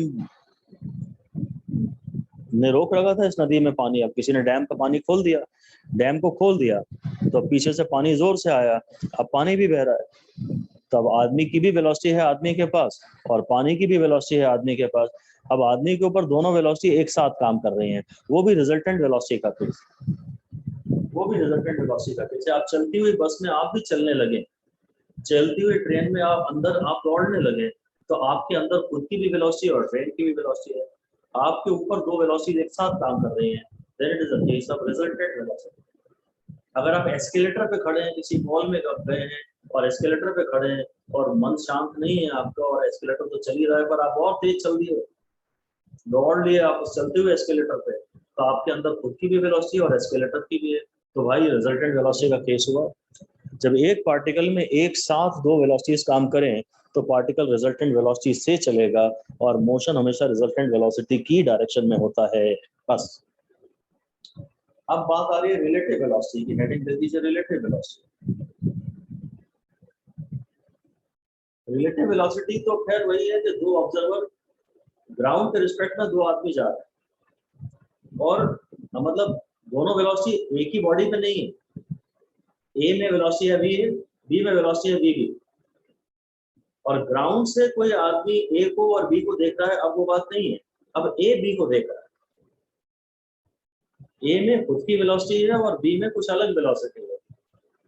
ने रोक रखा था इस नदी में पानी. अब किसी ने डैम का पानी खोल दिया, डैम को खोल दिया तो पीछे से पानी जोर से आया, अब पानी भी बह रहा है. तब आदमी की भी वेलोसिटी है आदमी के पास और पानी की भी वेलोसिटी है आदमी के पास. अब आदमी के ऊपर दोनों वेलोसिटी एक साथ काम कर रही हैं. वो भी रिजल्टेंट वेलोसिटी का केस, वो भी रिजल्टेंट वेलोसिटी का केस है. आप चलती हुई बस में आप भी चलने लगे, चलती हुई ट्रेन में आप अंदर आप दौड़ने लगे, तो आपके अंदर खुद की भी वेलोसिटी और ट्रेन की भी वेलोसिटी है. आपके ऊपर दो वेलोसिटी एक साथ काम कर रही हैं. Then it is a case of resultant velocity. अगर आप एस्केलेटर पे खड़े हैं, किसी मॉल में गए हैं और एस्केलेटर पे खड़े हैं और मन शांत नहीं है आपका और एस्केलेटर तो चल ही रहा है पर आप और तेज चल दिए, दौड़ लिए आप चलते हुए एस्केलेटर पे, तो आपके अंदर खुद की भी वेलोसिटी और एस्केलेटर की भी है. तो भाई रिजल्टेंट वेलोसिटी का केस हुआ. जब एक पार्टिकल में एक साथ दो वेलोसिटीज काम करें तो पार्टिकल रिजल्टेंट वेलोसिटी से चलेगा और मोशन हमेशा रिजल्टेंट वेलोसिटी की डायरेक्शन में होता है. बस. अब बात आ रही है रिलेटिव वेलोसिटी की. हेडिंग दे दीजिए रिलेटिव वेलोसिटी. रिलेटिव वेलोसिटी तो खैर वही है कि दो ऑब्जर्वर ग्राउंड के रिस्पेक्ट में दो आदमी जा रहे हैं और मतलब दोनों वेलोसिटी एक ही बॉडी पे नहीं है. ए में वेलोसिटी है वी, बी में वेलोसिटी है वी भी, और ग्राउंड से कोई आदमी ए को और बी को देख रहा है. अब वो बात नहीं है, अब ए बी को देख रहा है. ए में खुद की वेलोसिटी है और बी में कुछ अलग वेलोसिटी है.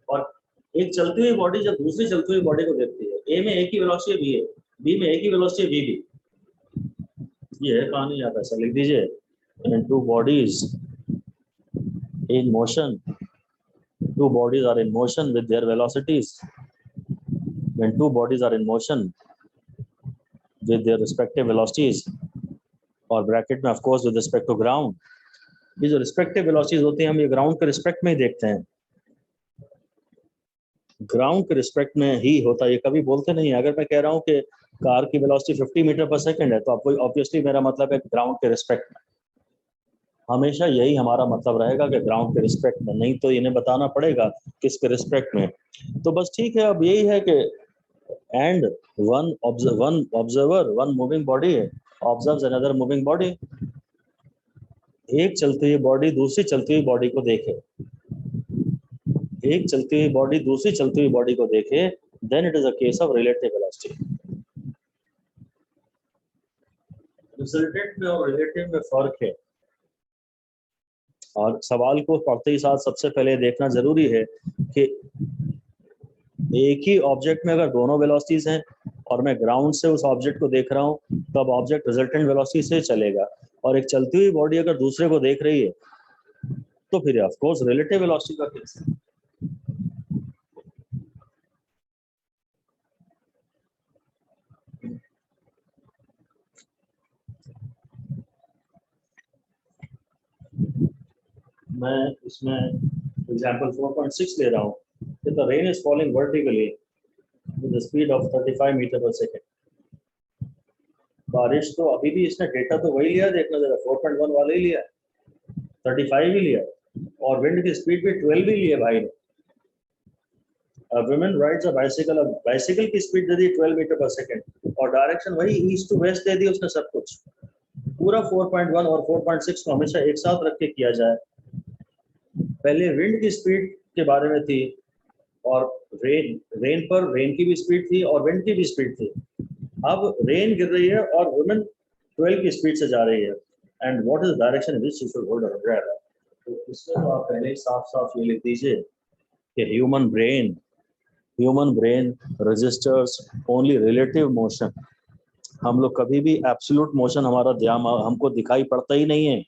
और एक चलती हुई बॉडी जब दूसरी चलती हुई बॉडी को देखती है, ए में एक ही वेलोसिटी है बी है, बी में एक ही वेलोसिटी है बी भी. ये है कहानी. आप ऐसा लिख दीजिए, two bodies in motion, two bodies are in motion with their velocities. When two bodies are in motion with their respective velocities, और ब्रैकेट में of course with respect to ground, ये जो respective velocities होती हैं हम ये ground के respect में ही देखते हैं. ग्राउंड के रिस्पेक्ट में ही होता है, ये कभी बोलते नहीं है. अगर मैं कह रहा हूँ कि कार की वेलोसिटी 50 मीटर पर सेकंड है, तो आपको ऑब्वियसली मेरा मतलब है ग्राउंड के रिस्पेक्ट में। हमेशा यही हमारा मतलब रहेगा कि ग्राउंड के रिस्पेक्ट में, नहीं तो इन्हें बताना पड़ेगा किसके रिस्पेक्ट में। तो बस ठीक है, अब यही है कि and one observer one moving body observes another moving body. एक चलती हुई बॉडी दूसरी चलती हुई बॉडी को देखे, एक चलती हुई बॉडी दूसरी चलती हुई बॉडी को देखे, then it is a case of relative velocity. Resultant में और रिलेटिव में फर्क है, और सवाल को पढ़ते ही साथ सबसे पहले देखना जरूरी है कि एक ही ऑब्जेक्ट में अगर दोनों वेलोसिटीज हैं और मैं ग्राउंड से उस ऑब्जेक्ट को देख रहा हूं, तब ऑब्जेक्ट रिजल्टेंट वेलोसिटी से चलेगा, और एक चलती हुई बॉडी अगर दूसरे को देख रही है तो फिर ऑफ कोर्स रिलेटिव वेलोसिटी का केस है। मैं इसमें एग्जांपल 4.6 ले रहा हूँ कि the rain is falling vertically with the speed of 35 metre per second. बारिश तो अभी भी इसने डेटा तो वही लिया, देखना जरा 4.1 वाले ही लिया, 35 ही लिया, और विंड की स्पीड भी 12 ही लिया भाई ने। वुमेन राइड्स अ बाइसिकल, अब बाइसिकल की स्पीड दे दी 12 मीटर पर सेकंड और डायरेक्शन वही ईस्ट टू वेस्ट दे दी उसने सब कुछ। पूरा 4.1 और 4.6 को हमेशा एक साथ रख के किया जाए। पहले विंड की स्पीड के बारे में थी, और रेन पर रेन की भी स्पीड थी और विंड की भी स्पीड थी। अब रेन गिर रही है और वुमेन 12 की स्पीड से जा रही है, and what is direction in which she should hold her umbrella. तो इसमें तो आप पहले ही साफ साफ ये लिख दीजिए कि human brain registers only relative motion. हम लोग कभी भी एब्सोल्यूट मोशन हमारा ध्यान हमको दिखाई पड़ता ही नहीं है।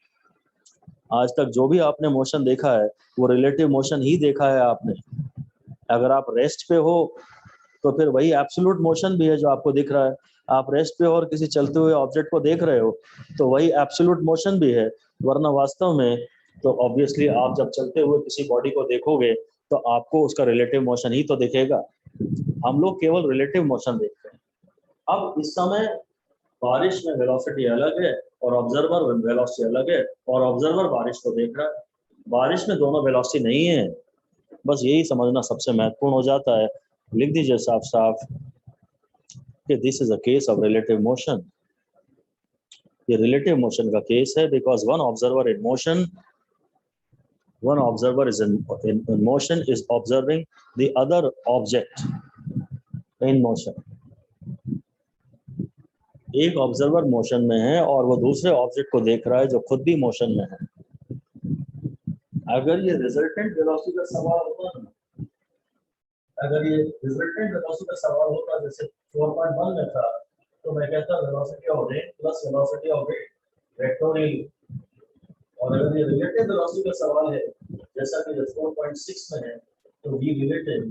आज तक जो भी आपने मोशन देखा है वो रिलेटिव मोशन ही देखा है आपने। अगर आप रेस्ट पे हो तो फिर वही एब्सोल्यूट मोशन भी है जो आपको दिख रहा है। आप रेस्ट पे हो और किसी चलते हुए ऑब्जेक्ट को देख रहे हो तो वही एब्सोल्यूट मोशन भी है, वरना वास्तव में तो ऑब्वियसली आप जब चलते हुए किसी बॉडी को देखोगे तो आपको उसका रिलेटिव मोशन ही तो दिखेगा। हम लोग केवल रिलेटिव मोशन देखते हैं। अब इस समय बारिश में वेलोसिटी अलग है और ऑब्जर्वर वेलोसिटी अलग है, और ऑब्जर्वर बारिश को देख रहा है। बारिश में दोनों वेलोसिटी नहीं है, बस यही समझना सबसे महत्वपूर्ण हो जाता है। लिख दीजिए साफ साफ कि this is a case of relative motion. ये रिलेटिव मोशन का केस है because one observer in motion is observing the other object in motion. एक ऑब्जर्वर मोशन में है और वो दूसरे ऑब्जेक्ट को देख रहा है जो खुद भी मोशन में है। अगर ये रिजल्टेंट वेलोसिटी का सवाल होता ना, जैसे 4.1 में था, तो मैं कहता velocity of rain plus velocity of vectorial. और अगर ये रिलेटिव वेलोसिटी का सवाल है जैसा कि 4.6 में है, तो वी रिलेटिव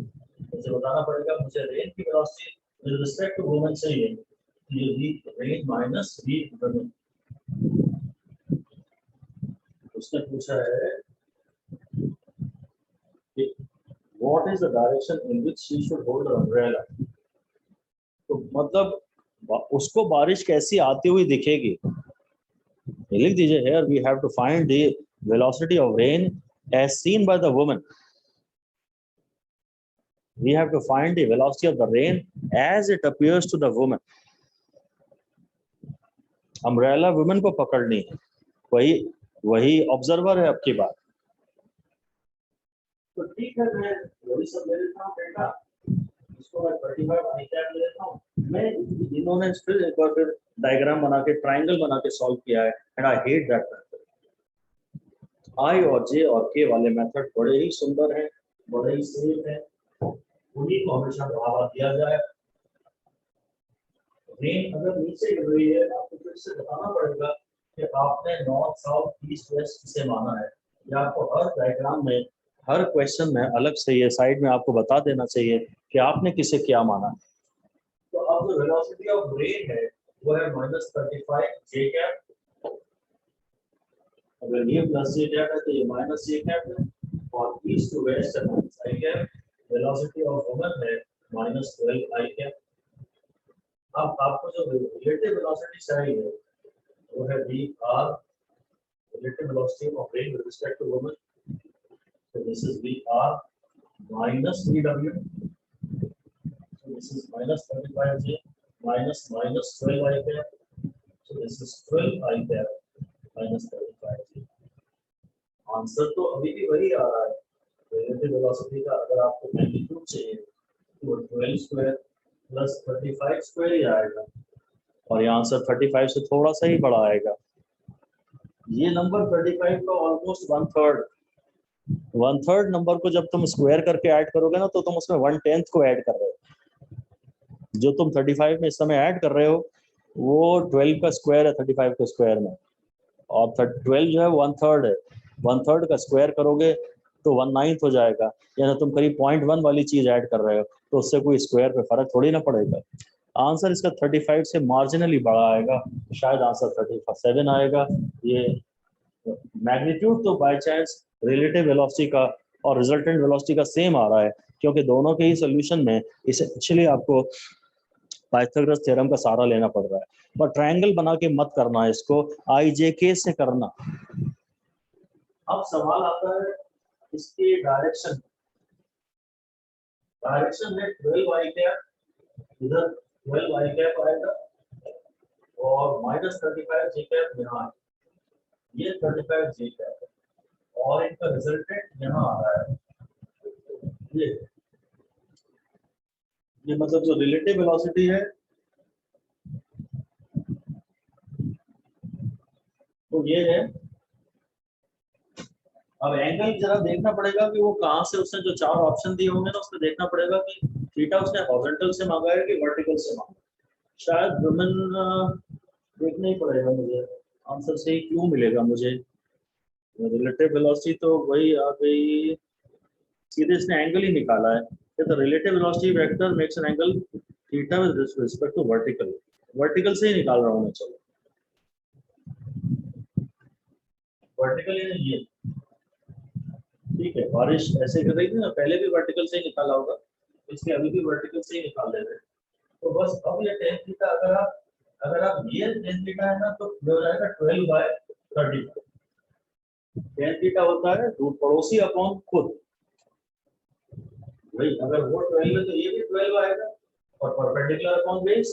मुझे बताना पड़ेगा मुझे रेन की velocity with respect to women चाहिए, ये V rain minus V women. उसने पूछा है कि what is the direction in which she should hold her umbrella. तो मतलब उसको बारिश कैसी आती हुई दिखेगी। लिख दीजिए here we have to find the velocity of rain as seen by the woman. We have to find the velocity of the rain as it appears to the woman. Umbrella women को पकड़नी है, वही observer है आपकी बात। तो ठीक है, मैं वही सब ले लेता हूँ डेटा, इसको मैं 35 आई कैप ले लेता हूँ। मैं इन्होंने फिर एक बार फिर डायग्राम बना के ट्राइंगल बना के सॉल्व किया है, and I hate that method. I और जे और के वाले मेथड बड़े ही सुंदर हैं, बड़े ही सेफ हैं, उन्हीं को हमेशा बढ़ावा दिया जाए। रेन अगर नीचे गिर रही है, आपको फिर से बताना पड़ेगा कि आपने नॉर्थ साउथ ईस्ट वेस्ट किसे माना है। या आपको हर डायग्राम में हर क्वेश्चन में अलग से ये साइड में आपको बता देना चाहिए कि आपने किसे क्या माना। तो अब जो वेलोसिटी ऑफ रेन है वो है -35 जे कैप। अगर ये प्लस जे कैप है तो ये माइनस जे कैप है, और ईस्ट टू वेस्ट है minus I cap. Velocity of woman है -12 आई कैप। अब आपको जो रिलेटिव वेलोसिटी चाहिए वो है v r relative velocity of train with respect to moment. So this is v r minus vw. So this is minus 35j minus 12 I cap. So this is 12 I cap minus 35j. Answer तो अभी भी वही आ रहा है। Relative velocity का अगर आपको magnitude चाहिए तो 12 स्क्वायर प्लस 35 स्क्वायर ही आएगा और ये आंसर 35 से थोड़ा सा ही बड़ा आएगा। ये नंबर 35 का ऑलमोस्ट 1/3 नंबर को जब तुम स्क्वायर करके ऐड करोगे ना तो तुम उसमें 1/10 को ऐड कर रहे हो। जो तुम 35 में इस समय ऐड कर रहे हो वो 12 का स्क्वायर है 35 के स्क्वायर में, और 12 जो है 1/3 है। 1/3 का स्क्वायर करोगे तो 1/9 हो जाएगा, यानी तुम करीब 0.1 वाली चीज ऐड कर रहे हो, तो उससे कोई स्क्वायर पे फर्क थोड़ी ना पड़ेगा। आंसर इसका 35 से मार्जिनली बड़ा आएगा, शायद आंसर 37 आएगा। ये मैग्नीट्यूड तो बाय चांस रिलेटिव वेलोसिटी का और रिजल्टेंट वेलोसिटी का सेम आ रहा है, क्योंकि दोनों के ही सोल्यूशन में इसेंशियली आपको पाइथागोरस थ्योरम का सहारा लेना पड़ रहा है। पर ट्रायंगल बना के मत करना है, इसको IJK से करना। अब सवाल आता है इसकी डायरेक्शन है 12 I कैप, इधर 12 I कैप आएगा और माइनस 35 J कैप यहाँ, ये 35 J कैप और इनका रिजल्टेंट यहाँ आ रहा है। ये मतलब जो रिलेटिव वेलोसिटी है तो ये है। अब एंगल जरा देखना पड़ेगा कि वो कहाँ से, उसने जो 4 ऑप्शन दिए होंगे ना उसमें देखना पड़ेगा कि थीटा उसने हॉरिजॉन्टल से मांगा है कि वर्टिकल से मांगा। शायद वुमेन देखना ही पड़ेगा मुझे, आंसर सही क्यों मिलेगा मुझे। रिलेटिव वेलोसिटी तो वही आ गई, सीधे इसने एंगल ही निकाला है। तो relative velocity vector makes an angle theta with respect to vertical, vertical से ही निकाल रहा हूँ मैं। चलो वर्टिकल ये ठीक है, बारिश ऐसे कर रही थी ना, पहले भी वर्टिकल से ही निकाला होगा, इसलिए अभी भी वर्टिकल से ही निकाल देते हैं। तो बस अब ये tan थीटा अगर आप ये tan थीटा है ना तो हो जाएगा 12/30। tan थीटा होता है रूट पड़ोसी अपॉन खुद, भाई अगर वो 12 है तो ये भी 12 आएगा और परपेंडिकुलर अपॉन बेस।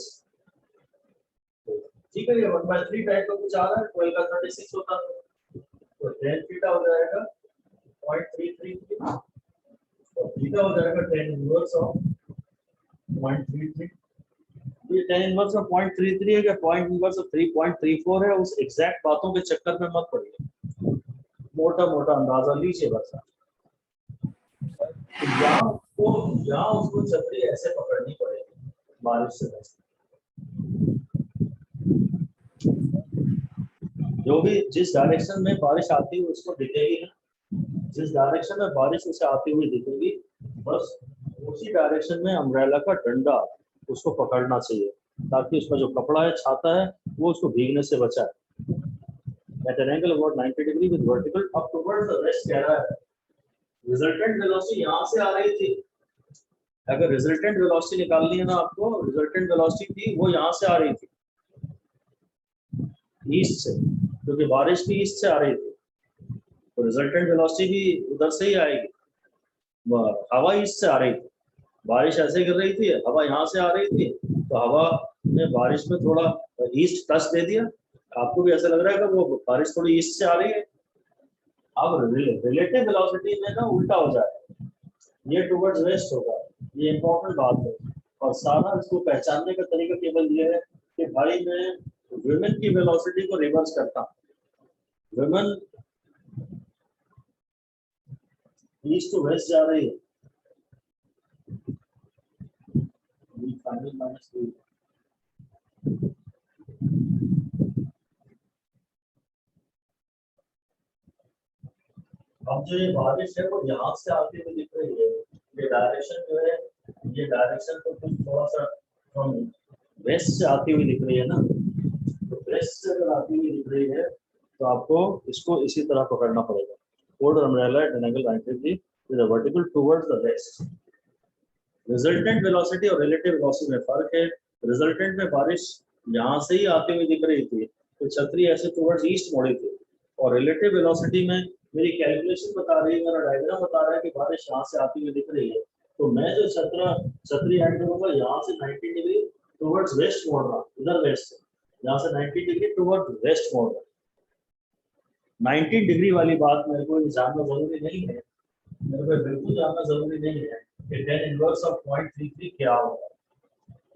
ठीक है, ये 1/3 टाइप का कुछ आ रहा है, 12 का 36 होता है तो tan थीटा हो जाएगा 0.333 और थीटा हो जाएगा tan इनवर्स ऑफ 0.33। ये tan इनवर्स ऑफ 0.33 है क्या पॉइंट इनवर्स ऑफ 3.34 है, उस एग्जैक्ट बातों के चक्कर में मत पड़िए, मोटा मोटा अंदाजा लीजिए बस। यहाँ उसको छतरी ऐसे पकड़नी पड़ेगी बारिश से बचने। जो भी जिस डायरेक्शन में बारिश आती है उसको दिखेगी ना, जिस डायरेक्शन में बारिश उसे आती हुई दिखेगी, बस उसी डायरेक्शन में अम्ब्रेला का डंडा उसको पकड़ना चाहिए, ताकि उसका जो कपड़ा है, छाता है, वो उसको भीगने से बचाए। At an angle about 90 degree with vertical up towards the west कह रहा है। रिजल्टेंट वेलोसिटी यहाँ से आ रही थी, अगर रिजल्टेंट वेलोसिटी निकालनी है ना आपको, रिजल्टेंट वेलोसिटी थी वो यहाँ से आ रही थी, ईस्ट से, क्योंकि बारिश भी ईस्ट से आ रही थी, तो रिजल्टेंट वेलोसिटी भी उधर से ही आएगी। हवा ईस्ट से आ रही थी, बारिश ऐसे गिर रही थी, हवा यहाँ से आ रही थी, तो हवा ने बारिश में थोड़ा ईस्ट टच दे दिया। आपको भी ऐसा लग रहा है कि वो बारिश थोड़ी ईस्ट से आ रही है। अब रिलेटिव वेलोसिटी में ना उल्टा हो जाएगा, ये टुवर्ड्स वेस्ट होगा, ये इंपॉर्टेंट बात है। और सारा इसको पहचानने का तरीका केवल ये है कि भाई मैं विमेन की वेलोसिटी को रिवर्स करता हूँ। विमेन ईस्ट टू वेस्ट जा रही है, अब जो ये बारिश है वो यहाँ से आती हुई दिख रही है, ये डायरेक्शन जो है, ये डायरेक्शन तो कुछ थोड़ा सा फ्रॉम वेस्ट से आती हुई दिख रही है ना, तो वेस्ट से अगर आती हुई दिख रही है तो आपको इसको इसी तरह पकड़ना पड़ेगा। Hold umbrella at an angle 90 degree with a vertical towards the west। Resultant velocity और रिलेटिव वेलोसिटी में फर्क है। रिजल्टेंट में बारिश यहाँ से ही आती हुई दिख रही थी, तो छतरी ऐसे टुवर्ड्स ईस्ट मोड़ी थी, और रिलेटिव वेलोसिटी में मेरी कैलकुलेशन बता रही है, मेरा डायग्राम बता रहा है कि बारिश यहाँ से आती हुई दिख रही है, तो मैं जो छतरी एंड करूंगा यहाँ से 90 डिग्री टुवर्ड्स वेस्ट मोड़ रहा हूँ, इधर वेस्ट से, यहाँ से 90 डिग्री टुवर्ड्स वेस्ट मोड़ रहा हूँ। 90 डिग्री वाली बात मेरे को जानना जरूरी नहीं है, मेरे को बिल्कुल जानना जरूरी नहीं है कि tan इनवर्स ऑफ 0.33 क्या होगा,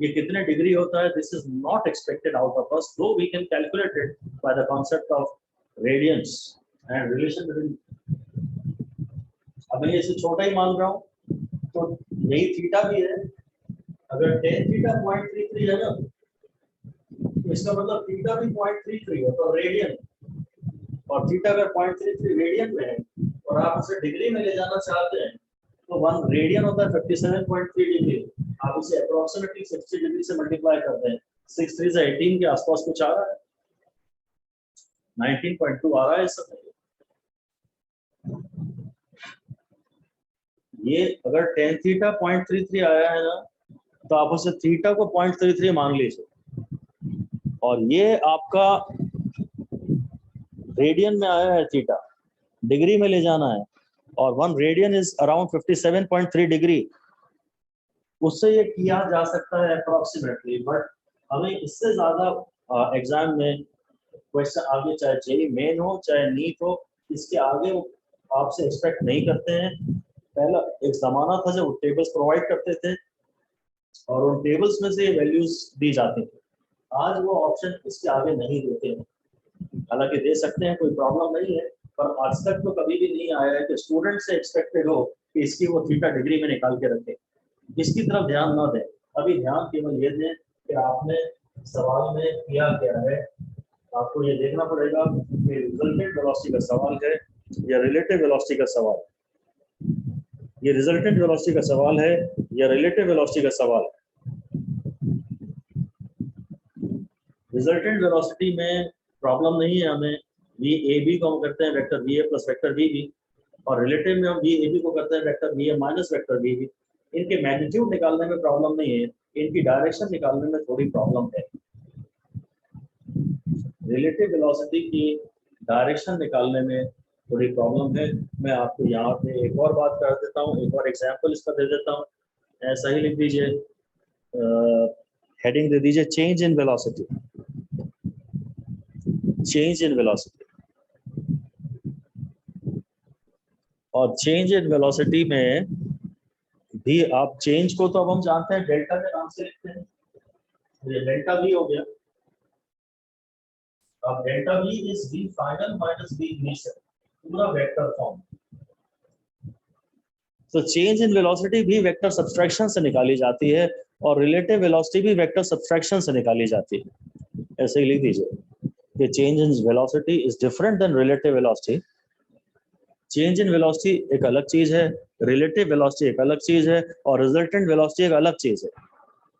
ये कितने डिग्री होता है, this is not expected out of us, though we can calculate it by the concept of radians and relation between. अब मैं इसे छोटा ही मान रहा हूँ, तो यही थीटा भी है, अगर tan थीटा 0.33 है ना, तो इसका मतलब थीटा भी 0.33 है, तो रेडियन, और थीटा अगर 0.33 रेडियन में है और आप उसे डिग्री में ले जाना चाहते हैं, तो 1 रेडियन होता है 57.3 डिग्री, आप इसे अप्रोक्सीमेटली 60 डिग्री से मल्टीप्लाई करते हैं, 6 3 से 18 के आसपास कुछ आ रहा है, 19.2 आ रहा है इस समय। ये अगर tan थीटा 0.33 आया है ना, तो आप उसे थीटा को 0.33 मान लीजिए, और ये आपका रेडियन में आया है, थीटा डिग्री में ले जाना है, और 1 रेडियन इज अराउंड 57.3 डिग्री, उससे ये किया जा सकता है अप्रोक्सीमेटली, बट हमें इससे ज्यादा एग्जाम में क्वेश्चन आगे, चाहे जेई मेन हो चाहे नीट हो, इसके आगे वो आपसे एक्सपेक्ट नहीं करते हैं। पहला एक जमाना था जब वो टेबल्स प्रोवाइड करते थे और उन टेबल्स में से वैल्यूज दी जाती थी, आज वो ऑप्शन इसके आगे नहीं देते हैं, हालांकि दे सकते हैं, कोई प्रॉब्लम नहीं है, पर आज तक तो कभी भी नहीं आया है कि स्टूडेंट से एक्सपेक्टेड हो कि इसकी वो थीटा डिग्री में निकाल के रखें, इसकी तरफ ध्यान न दें, अभी ध्यान केवल ये दें कि आपने सवाल में किया क्या है, आपको ये देखना पड़ेगा कि रिजल्टेंट वेलोसिटी का सवाल है या रिलेटिव वेलोसिटी का सवाल, ये रिजल्टेंट वेलोसिटी का सवाल है या रिलेटिव वेलोसिटी का सवाल है। रिजल्टेंट वेलोसिटी में प्रॉब्लम नहीं है, हमें वी ए बी को हम करते हैं vector V A plus vector V B, और रिलेटिव में हम वी ए बी को करते हैं vector V A minus vector V B. इनके मैग्नीट्यूड निकालने में प्रॉब्लम नहीं है, इनकी डायरेक्शन निकालने में थोड़ी प्रॉब्लम है। रिलेटिव वेलोसिटी की डायरेक्शन निकालने में थोड़ी प्रॉब्लम है। मैं आपको यहाँ पे एक और बात कर देता हूँ, एक और एग्जाम्पल इसका दे देता हूँ, ऐसा ही लिख दीजिए, हेडिंग दे दीजिए change in velocity, change in velocity, और चेंज इन वेलोसिटी में भी आप चेंज को तो अब हम जानते हैं डेल्टा के नाम से लिखते हैं, ये डेल्टा वी हो गया, अब delta V is V final minus V initial, पूरा वेक्टर फॉर्म। तो चेंज इन वेलोसिटी भी वेक्टर सब्सट्रैक्शन से निकाली जाती है, और रिलेटिव वेलोसिटी भी वेक्टर सब्सट्रैक्शन से निकाली जाती है। ऐसे ही लिख दीजिए कि change in velocity is different than relative velocity. Change in velocity एक अलग चीज है, रिलेटिव वेलोसिटी एक अलग चीज है, और रिजल्टेंट वेलोसिटी एक अलग चीज है,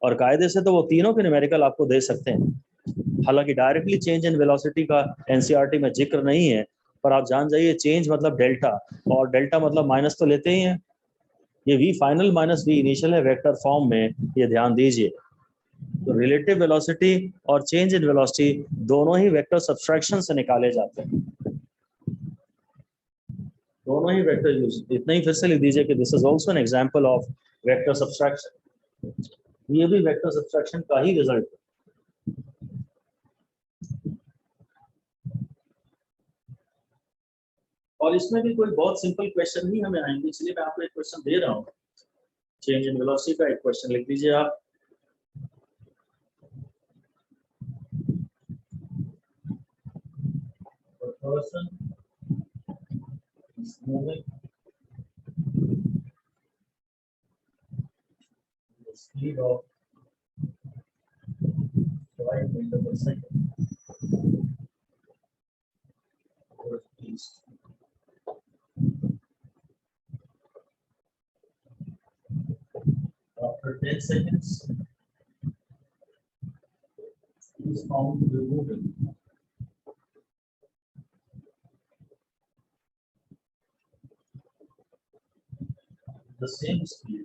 और कायदे से तो वो तीनों के न्यूमेरिकल आपको दे सकते हैं। हालांकि डायरेक्टली चेंज इन वेलोसिटी का एनसीईआरटी में जिक्र नहीं है, पर आप जान जाइए चेंज मतलब डेल्टा, और डेल्टा मतलब माइनस तो लेते ही हैं, ये V final minus V initial है वेक्टर फॉर्म में, ये ध्यान दीजिए। तो रिलेटिव वेलोसिटी और चेंज इन वेलोसिटी दोनों ही वेक्टर सब्सट्रैक्शन से निकाले जाते हैं, दोनों ही वेक्टर यूज। इतना ही फिर से लिख दीजिए कि this is also an example of vector subtraction, ये भी वेक्टर सब्सट्रैक्शन का ही रिजल्ट है। और इसमें भी कोई बहुत सिंपल क्वेश्चन नहीं हमें आएंगे, इसलिए मैं आपको एक क्वेश्चन दे रहा हूँ। चेंज इन वेलोसिटी का एक क्वेश्चन लिख दीजिए आप। person is moving the speed of 5 meters per second towards east. After 10 seconds, he is found to be moving the same speed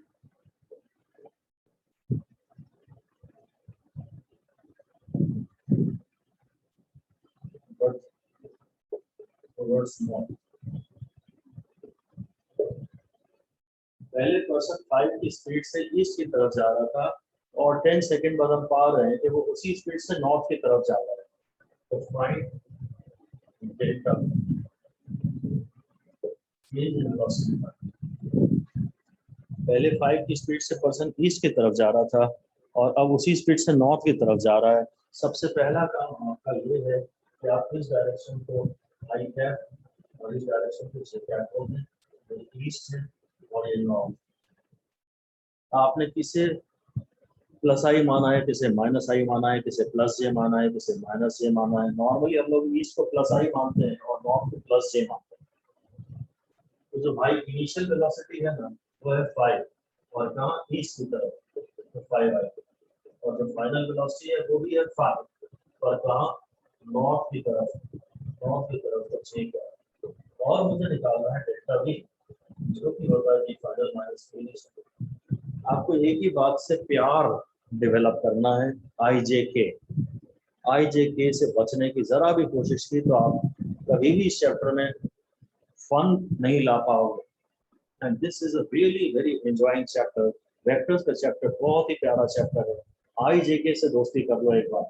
towards north. पहले पर्सन 5 की स्पीड से ईस्ट की तरफ जा रहा था और 10 सेकंड बाद हम पा रहे हैं कि वो उसी स्पीड से नॉर्थ की तरफ जा रहा है। तो find delta change in velocity. पहले 5 की स्पीड से पर्सन ईस्ट की तरफ जा रहा था और अब उसी स्पीड से नॉर्थ की तरफ जा रहा है। सबसे पहला काम आपका ये है कि आप इस डायरेक्शन को आई कैप और इस डायरेक्शन को जे कैप होंगे, ईस्ट है और ये नॉर्थ। आपने किसे प्लस आई माना है, किसे माइनस आई माना है, किसे प्लस जे माना है, किसे माइनस जे माना है। नॉर्मली हम लोग ईस्ट को प्लस आई मानते हैं और नॉर्थ को प्लस जे मानते हैं। तो जो भाई इनिशियल वेलोसिटी है ना वो है 5 और कहाँ ईस्ट की तरफ, तो 5 आई। और जो फाइनल वेलोसिटी है वो भी है 5 और कहाँ नॉर्थ की तरफ, नॉर्थ की तरफ तो 6 का। और मुझे निकालना है डेल्टा वी जो कि होता है फाइनल माइनस इनिशियल। आपको एक ही बात से प्यार डेवलप करना है, आई जे के से बचने की जरा भी कोशिश की तो आप कभी भी इस चैप्टर में फन नहीं ला पाओगे। And this is a really very enjoying chapter. Vectors का चैप्टर बहुत ही प्यारा चैप्टर है। आई जे के से दोस्ती कर लो एक बार,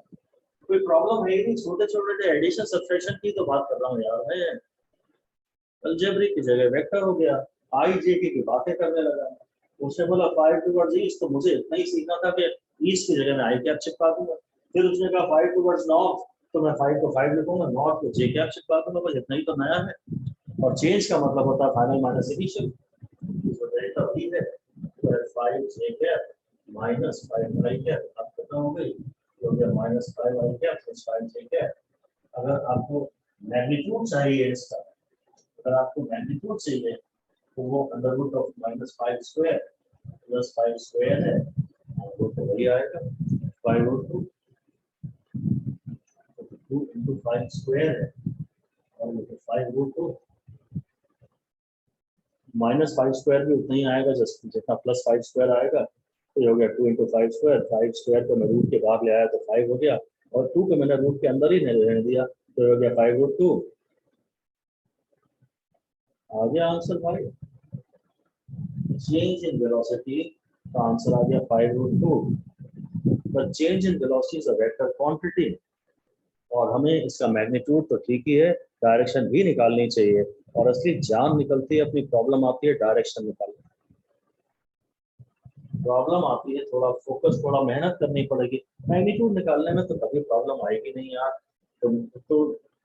कोई प्रॉब्लम है ही नहीं। छोटे छोटे एडिशन सब्ट्रैक्शन की तो बात कर रहा हूँ यार मैं। अलजेब्रिक की जगह वेक्टर हो गया, आई जे के की बातें करने लगा। उसने बोला 5 टुवर्ड्स ईस्ट, तो मुझे इतना ही सीखना था कि ईस्ट की जगह में आई कैप चिपका दूंगा। फिर उसने कहा 5 टुवर्ड्स नॉर्थ, तो मैं 5 को 5 लिखूंगा, नॉर्थ को जे कैप चिपका दूंगा। बस इतना ही तो नया है। और चेंज का मतलब होता है फाइनल माइनस इनिशियल। तो डेल्टा वी है तो 5 जे कैप माइनस 5 आई कैप, अब खत्म हो गई तो हो गया माइनस 5 आई कैप प्लस 5 जे कैप। अगर आपको मैग्नीट्यूड चाहिए इसका, अगर आपको मैग्नीट्यूड चाहिए तो वो under root of minus 5 square plus 5 square है, वो तो वही आएगा 5 रूट 2 इंटू 5 स्क्वायर है और वो तो 5 रूट 2 माइनस 5 स्क्वायर भी उतना ही आएगा जितना प्लस 5 स्क्वायर आएगा। तो ये हो गया 2 इंटू 5 स्क्वायर। 5 स्क्वायर को मैं रूट के बाहर ले आया तो 5 हो गया और 2 को मैंने रूट के अंदर ही नहीं रहने दिया तो हो गया 5 रूट 2। आ गया आंसर भाई। चेंज इन वेलोसिटी का आंसर आ गया 5 root 2। But change in velocity is a vector quantity और हमें इसका मैग्नीट्यूड तो ठीक ही है, डायरेक्शन भी निकालनी चाहिए। और असली जान निकलती है, अपनी प्रॉब्लम आती है डायरेक्शन निकालने। प्रॉब्लम आती है थोड़ा फोकस, थोड़ा मेहनत करनी पड़ेगी। मैग्नीट्यूड निकालने में तो कभी प्रॉब्लम आएगी नहीं यार। तो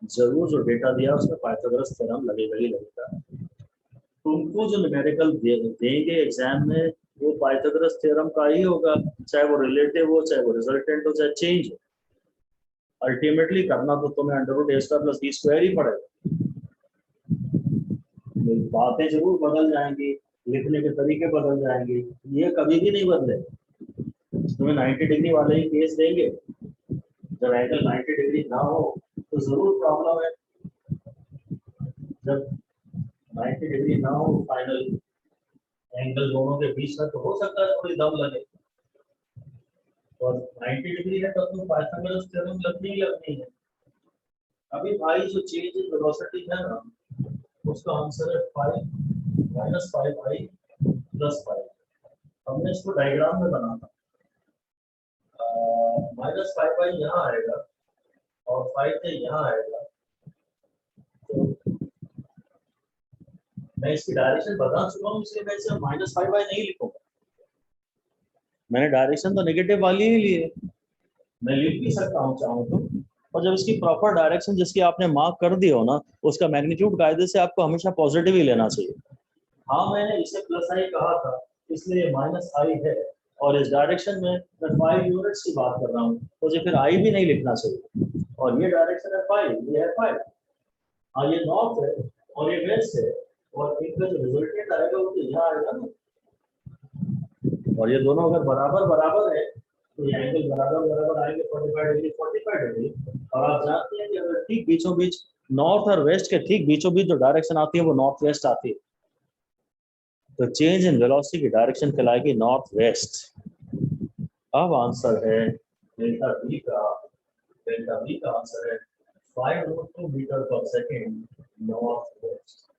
जरूर जो डेटा दिया उसमें पाइथागोरस थ्योरम लगेगा ही लगेगा। तुमको जो न्यूमेरिकल देंगे एग्जाम में वो पाइथागोरस थ्योरम का ही होगा, चाहे वो रिलेटिव हो, चाहे वो रिजल्टेंट हो, चाहे चेंज हो। अल्टीमेटली करना तो तुम्हें अंडर रूट ए स्क्वायर प्लस बी स्क्वायर ही पड़ेगा। बातें जरूर बदल जाएंगी, लिखने के तरीके बदल जाएंगे, ये कभी भी नहीं बदले। तुम्हें 90 डिग्री वाले ही केस देंगे, जब एंगल 90 डिग्री ना हो तो जरूर प्रॉब्लम है। जब 90 डिग्री ना हो फाइनल एंगल दोनों के बीच में तो हो सकता है थोड़ी दम लगे, और 90 डिग्री है तब तो पाइथागोरस थ्योरम लगनी ही लगनी है। अभी भाई जो चेंज इन वेलोसिटी है ना उसका आंसर है 5 माइनस 5 आई प्लस 5। हमने इसको डायग्राम में बनाना, माइनस 5 आई यहाँ आएगा और 5 से यहाँ आएगा। तो मैं इसकी डायरेक्शन बता चुका हूँ इसलिए मैं इसे माइनस 5 आई नहीं लिखूंगा। मैंने डायरेक्शन तो नेगेटिव वाली ही ली है, मैं लिख भी सकता हूँ चाहूँ तो। और जब इसकी प्रॉपर डायरेक्शन जिसकी आपने मार्क कर दी हो ना, उसका मैग्नीट्यूड कायदे से आपको हमेशा पॉजिटिव ही लेना चाहिए। हाँ मैंने इसे प्लस आई कहा था इसलिए माइनस आई है, और इस डायरेक्शन में मैं 5 यूनिट्स की बात कर रहा हूँ, मुझे फिर आई भी नहीं लिखना चाहिए। और ये डायरेक्शन है 5, ये है 5। हाँ ये नॉर्थ है और ये वेस्ट है, और इनका जो रिजल्टेंट आएगा वो तो यहाँ आएगा ना। और ये दोनों अगर बराबर बराबर है तो ये एंगल बराबर बराबर आएंगे 45 डिग्री 45 डिग्री। और आप जानते हैं कि अगर ठीक बीचों बीच नॉर्थ और वेस्ट के ठीक बीचों बीच जो डायरेक्शन आती है वो नॉर्थ वेस्ट आती है, तो चेंज इन वेलोसिटी की डायरेक्शन कहलाएगी नॉर्थ वेस्ट। अब आंसर है डेल्टा वी का आंसर है 5 रूट 2 मीटर पर सेकेंड नॉर्थ वेस्ट।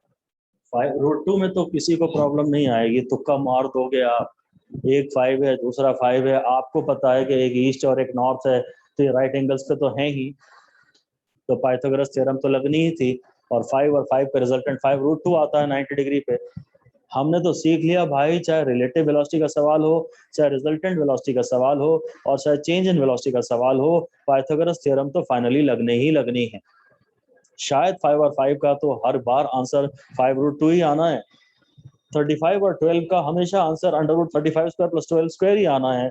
5√2 में तो किसी को प्रॉब्लम नहीं आएगी, तुक्का मार दोगे आप। एक 5 है, दूसरा 5 है, आपको पता है कि एक ईस्ट और एक नॉर्थ है, तो ये राइट एंगल्स पे तो हैं ही, तो पाइथागोरस थ्योरम तो लगनी ही थी। और 5 और 5 का रिजल्टेंट 5√2 आता है 90 डिग्री पे। हमने तो सीख लिया भाई, चाहे रिलेटिव वेलोसिटी का सवाल हो, चाहे रिजल्टेंट वेलोसिटी का सवाल हो, और चाहे चेंज इन वेलोसिटी का सवाल हो, पाइथागोरस थ्योरम तो फाइनली लगने ही लगनी है। शायद 5 और 5 का तो हर बार आंसर 5√2 ही आना है। 35 और 12 का हमेशा आंसर √35² + 12² ही आना है।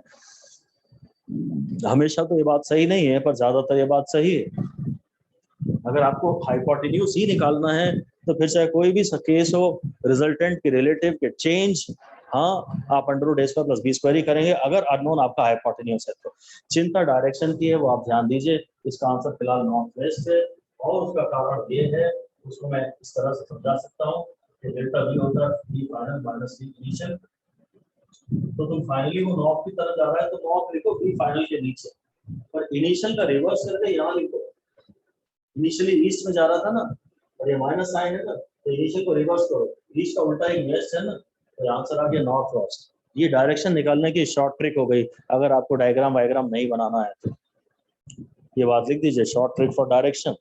हमेशा तो ये बात सही नहीं है, पर ज्यादातर ये बात सही है। अगर आपको हाइपोटेन्यूज ही निकालना है तो फिर चाहे कोई भी केस हो, रिजल्टेंट के रिलेटिव के चेंज, हाँ आप √a² + b² ही करेंगे अगर अननोन आपका हाइपोटेन्यूज है तो। चिंता डायरेक्शन की है, वो आप ध्यान दीजिए। इसका आंसर फिलहाल नॉर्थ वेस्ट है, और उसका कारण ये है, उसको मैं इस तरह से समझा सकता हूँ कि डेल्टा v होता है b फाइनल - c इनिशियल। तो तुम फाइनली वो नॉर्थ की तरफ जा रहा है तो नॉर्थ लिखो b फाइनल के नीचे, पर इनिशियल का रिवर्स करके यहाँ लिखो। इनिशियली ईस्ट में जा रहा था ना, और ये माइनस साइन है ना, तो इनिशियल को रिवर्स करो, ईस्ट का उल्टा एक वेस्ट है ना, तो आंसर आ गया नॉर्थ वेस्ट। ये डायरेक्शन निकालने की शॉर्ट ट्रिक हो गई। अगर आपको डायग्राम वायग्राम नहीं बनाना है तो ये बात लिख दीजिए, short trick for direction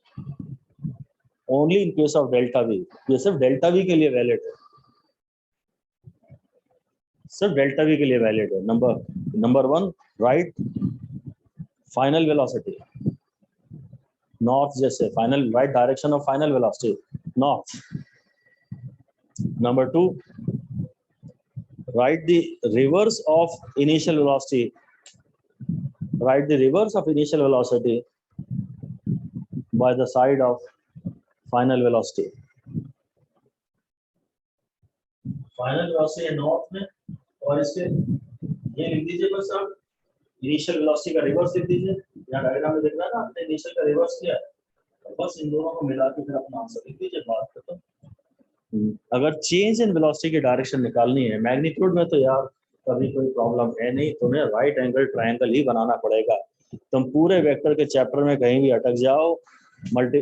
only in case of delta we. ये सिर्फ डेल्टा वी के लिए वैलिड है, सिर्फ डेल्टा वी के लिए वैलिड है। Number 1 right final velocity north, जैसे final right direction of final velocity north. Number 2 write the reverse of initial velocity, write the reverse of initial velocity by the side of final velocity। Final velocity है north में, और इसके ये लिख दीजिए बस आप, इनिशियल वेलोसिटी का रिवर्स लिख दीजिए। यहाँ डायग्राम में दिख रहा है ना, आपने इनिशियल का रिवर्स किया, बस इन दोनों को मिला के फिर अपना आंसर लिख दीजिए, बात खत्म। अगर चेंज इन वेलोसिटी की डायरेक्शन निकालनी है मैग्नीट्यूड में, तो यार कभी कोई प्रॉब्लम है नहीं, तुम्हें राइट एंगल ट्रायंगल ही बनाना पड़ेगा। तुम पूरे वेक्टर के चैप्टर में कहीं भी अटक जाओ,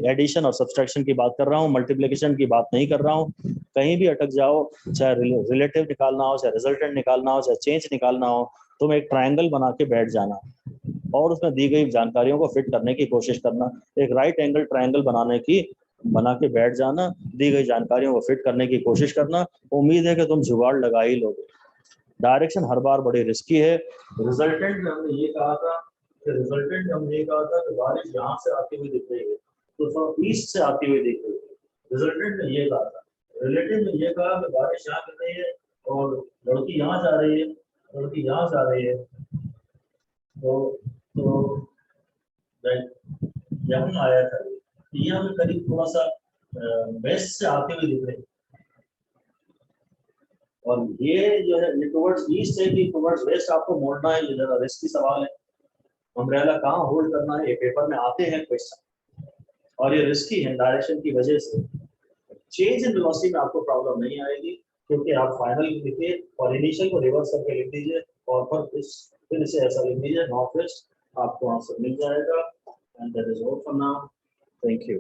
एडिशन और सब्सट्रैक्शन की बात कर रहा हूँ, मल्टीप्लिकेशन की बात नहीं कर रहा हूँ, कहीं भी अटक जाओ, चाहे रिलेटिव निकालना हो, चाहे रिजल्टेंट निकालना हो, चाहे चेंज निकालना हो, तुम एक ट्रायंगल बना के बैठ जाना और उसमें दी गई जानकारियों को फिट करने की कोशिश करना। एक राइट एंगल ट्रायंगल बना के बैठ जाना, दी गई जानकारियों को फिट करने की कोशिश करना। उम्मीद है कि तुम जुगाड़ लगा ही लोगे। डायरेक्शन हर बार बड़ी रिस्की है। रिजल्टेंट में हमने ये कहा था कि बारिश यहाँ से आती हुई दिख रही है, तो ईस्ट से आती हुई दिख रही है। रिजल्टेंट में ये कहा था, रिलेटिव में ये कहा कि बारिश यहाँ गिर रही है और लड़की यहाँ जा रही है, तो यहाँ आया था, यहाँ में करीब थोड़ा सा वेस्ट से आते हुए दिख रहे हैं, और ये जो है टुवर्ड्स ईस्ट है कि टुवर्ड्स वेस्ट आपको मोड़ना है, ये जरा रिस्की सवाल है। अम्ब्रेला कहाँ होल्ड करना है, ये पेपर में आते हैं क्वेश्चन, और ये रिस्की है डायरेक्शन की वजह से। चेंज इन वेलोसिटी में आपको प्रॉब्लम नहीं आएगी, क्योंकि आप फाइनल लिखिए और इनिशियल को रिवर्स करके लिख दीजिए, और फिर इसे ऐसा लिख दीजिए नॉर्थ वेस्ट, आपको आंसर मिल जाएगा। And that is all for now, thank you.